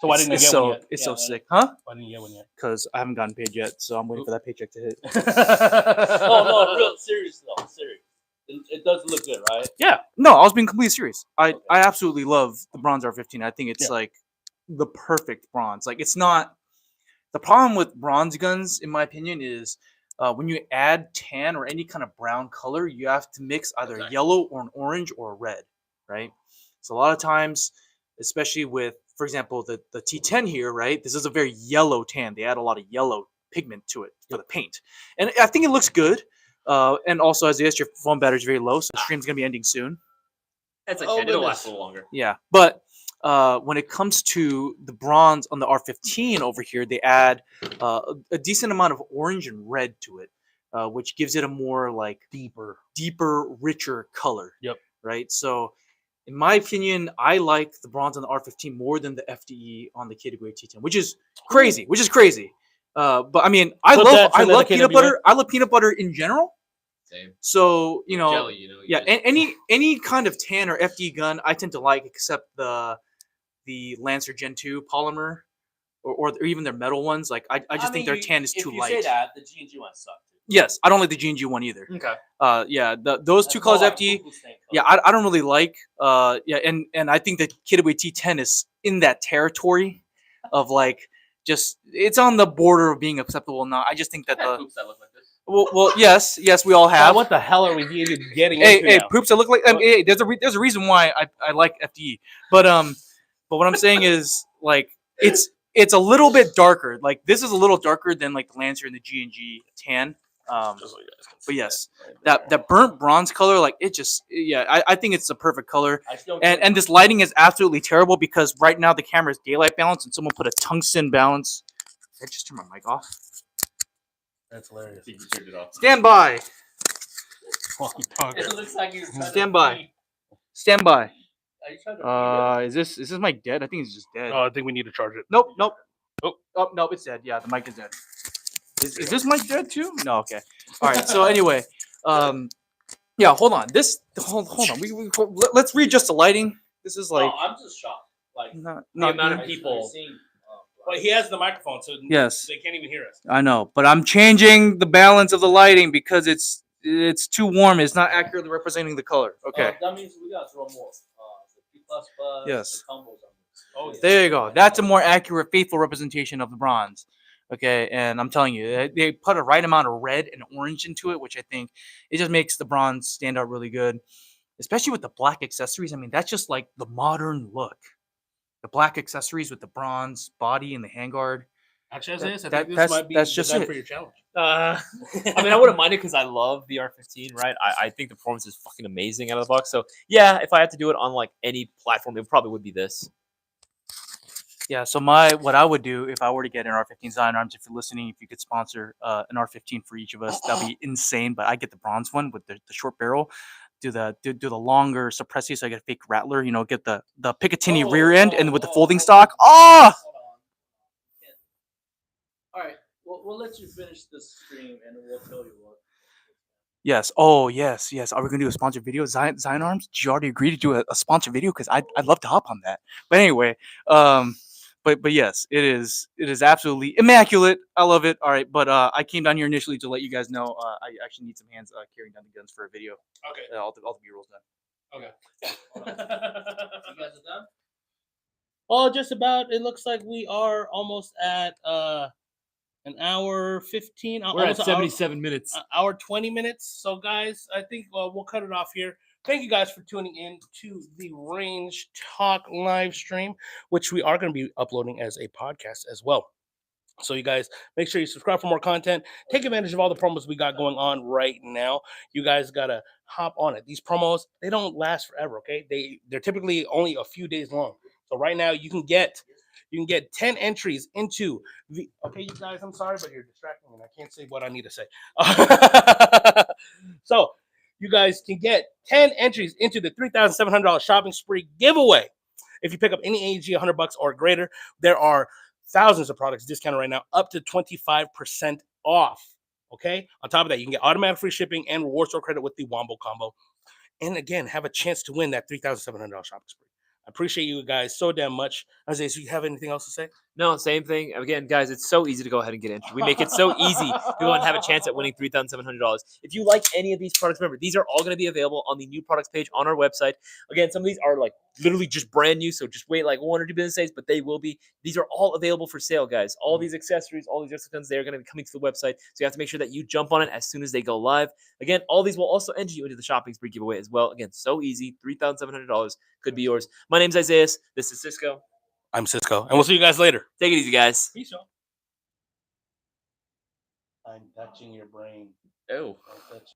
[SPEAKER 5] So why didn't you
[SPEAKER 3] it's
[SPEAKER 5] get
[SPEAKER 3] so
[SPEAKER 5] one yet?
[SPEAKER 3] it's
[SPEAKER 2] Yeah,
[SPEAKER 3] so
[SPEAKER 2] why-
[SPEAKER 3] sick, huh?
[SPEAKER 5] Why didn't you get one yet?
[SPEAKER 3] Because I haven't gotten paid yet, so I'm waiting for that paycheck to hit.
[SPEAKER 2] No, real serious though. Serious. It does look good, right?
[SPEAKER 3] No, I was being completely serious. I absolutely love the bronze R15. I think it's
[SPEAKER 5] Yeah.
[SPEAKER 3] like the perfect bronze. Like it's not the problem with bronze guns, in my opinion, is when you add tan or any kind of brown color, you have to mix either a yellow or an orange or a red, right? So a lot of times, especially with, for example, the T10 here, right? This is a very yellow tan. They add a lot of yellow pigment to it for the paint, and I think it looks good. And also, as your phone battery is very low, so the stream's gonna be ending soon.
[SPEAKER 1] That's
[SPEAKER 2] Oh,
[SPEAKER 1] okay. It'll
[SPEAKER 2] goodness.
[SPEAKER 1] last a little longer.
[SPEAKER 3] Yeah, but when it comes to the bronze on the R15 over here, they add a decent amount of orange and red to it, which gives it a more like deeper, richer color.
[SPEAKER 5] Yep.
[SPEAKER 3] Right. So, in my opinion, I like the bronze on the R15 more than the FDE on the Category T10, which is crazy. But I mean, I
[SPEAKER 5] Put
[SPEAKER 3] love
[SPEAKER 5] that to another
[SPEAKER 3] peanut
[SPEAKER 5] KWA.
[SPEAKER 3] butter. I love peanut butter in general.
[SPEAKER 1] Same.
[SPEAKER 3] So
[SPEAKER 1] Jelly, you know.
[SPEAKER 3] yeah, any kind of tan or FD gun I tend to like, except the Lancer Gen 2 polymer or even their metal ones. Like I just think their tan is too light.
[SPEAKER 2] If you say that, the G&G ones suck too.
[SPEAKER 3] Yes, I don't like the G&G one either.
[SPEAKER 1] Okay.
[SPEAKER 3] Yeah, those two colors FD. Yeah, I don't really like. Yeah, and I think the Kitaway T10 is in that territory of like just it's on the border of being acceptable. Now I just think that the
[SPEAKER 1] Poops that look like this.
[SPEAKER 3] well yes we all
[SPEAKER 5] Now,
[SPEAKER 3] have.
[SPEAKER 5] what the hell are we even getting
[SPEAKER 3] Hey
[SPEAKER 5] into now?
[SPEAKER 3] poops that look like. Hey, there's a reason why I like FD, but what I'm saying is like it's a little bit darker. Like this is a little darker than like the Lancer and the G&G tan. But yes, that burnt bronze color, like it just I think it's the perfect color. And this lighting is absolutely terrible because right now the camera is daylight balance and someone put a tungsten balance. I just turned my mic off.
[SPEAKER 5] That's hilarious.
[SPEAKER 1] You turned it off.
[SPEAKER 3] Stand by.
[SPEAKER 2] It looks like you're trying
[SPEAKER 3] Stand
[SPEAKER 2] to
[SPEAKER 3] by.
[SPEAKER 2] pee.
[SPEAKER 3] Stand by.
[SPEAKER 2] Are you trying to pee?
[SPEAKER 3] Is this mic dead? I think it's just dead.
[SPEAKER 5] Oh, I think we need to charge it.
[SPEAKER 3] Nope.
[SPEAKER 5] Oh.
[SPEAKER 3] Oh, nope, it's dead. Yeah, the mic is dead. Is this mic dead too? No, okay. All right. So anyway, yeah. Hold on. Hold on. Let's readjust the lighting. This is like.
[SPEAKER 2] No, I'm just shocked. Like
[SPEAKER 3] the
[SPEAKER 1] amount of people.
[SPEAKER 5] But he has the microphone, so
[SPEAKER 3] Yes.
[SPEAKER 5] they can't even hear us.
[SPEAKER 3] I know, but I'm changing the balance of the lighting because it's too warm. It's not accurately representing the color. Okay.
[SPEAKER 2] That means we gotta throw more. The P++.
[SPEAKER 3] Yes.
[SPEAKER 2] The combos on this.
[SPEAKER 5] Oh, yeah.
[SPEAKER 3] There you go. That's a more accurate, faithful representation of the bronze. Okay, and I'm telling you, they put a right amount of red and orange into it, which I think it just makes the bronze stand out really good, especially with the black accessories. I mean, that's just like the modern look. The black accessories with the bronze body and the handguard.
[SPEAKER 5] Actually, Isaias, I
[SPEAKER 3] That-
[SPEAKER 5] think this might be
[SPEAKER 3] that's just
[SPEAKER 5] designed
[SPEAKER 3] it.
[SPEAKER 5] for your challenge.
[SPEAKER 1] I mean, I wouldn't mind it because I love the R15, right? I think the performance is fucking amazing out of the box. So yeah, if I had to do it on like any platform, it probably would be this.
[SPEAKER 3] Yeah, so what I would do if I were to get an R15 Sidearms, if you're listening, if you could sponsor an R15 for each of us, that'd be insane. But I get the bronze one with the short barrel. Do the longer suppressor, so I get a fake rattler. You know, get the Picatinny rear end and with the folding stock. Oh!
[SPEAKER 2] All right, we'll let you finish this stream and we'll tell you what.
[SPEAKER 3] Yes. Oh, yes. Are we gonna do a sponsored video? Zion Arms? Did you already agree to do a sponsored video? Because I'd love to hop on that. But anyway, but yes, it is absolutely immaculate. I love it. All right, but I came down here initially to let you guys know I actually need some hands carrying down the guns for a video.
[SPEAKER 5] Okay.
[SPEAKER 3] All the B-roll's done.
[SPEAKER 5] Okay.
[SPEAKER 2] You guys are done?
[SPEAKER 5] Oh, just about. It looks like we are almost at an hour 15.
[SPEAKER 1] We're at
[SPEAKER 5] almost an hour-
[SPEAKER 1] 77 minutes.
[SPEAKER 5] hour 20 minutes. So, guys, I think we'll cut it off here. Thank you guys for tuning in to the Range Talk live stream, which we are going to be uploading as a podcast as well. So, you guys, make sure you subscribe for more content. Take advantage of all the promos we got going on right now. You guys got to hop on it. These promos, they don't last forever, okay? They're typically only a few days long. So, right now, you can get 10 entries into the. Okay, you guys, I'm sorry, but you're distracting me and I can't say what I need to say. So, you guys can get 10 entries into the $3,700 shopping spree giveaway. If you pick up any AEG $100 or greater, there are thousands of products discounted right now, up to 25% off. Okay. On top of that, you can get automatic free shipping and reward store credit with the Wombo combo. And again, have a chance to win that $3,700 shopping spree. I appreciate you guys so damn much. Isaiah, do you have anything else to say?
[SPEAKER 1] No, same thing. Again, guys, it's so easy to go ahead and get entry. We make it so easy to go and have a chance at winning $3,700. If you like any of these products, remember, these are all going to be available on the new products page on our website. Again, some of these are like literally just brand new, so just wait like 1 or 2 business days, but they will be. These are all available for sale, guys. All these accessories, all these extra guns, they're going to be coming to the website, so you have to make sure that you jump on it as soon as they go live. Again, all these will also enter you into the shopping spree giveaway as well. Again, so easy. $3,700 could be yours. My name's Isaias. This is Cisco.
[SPEAKER 5] I'm Cisco, and we'll see you guys later.
[SPEAKER 1] Take it easy, guys.
[SPEAKER 5] Peace, y'all. I'm touching your brain.
[SPEAKER 1] Oh.
[SPEAKER 5] I'm touching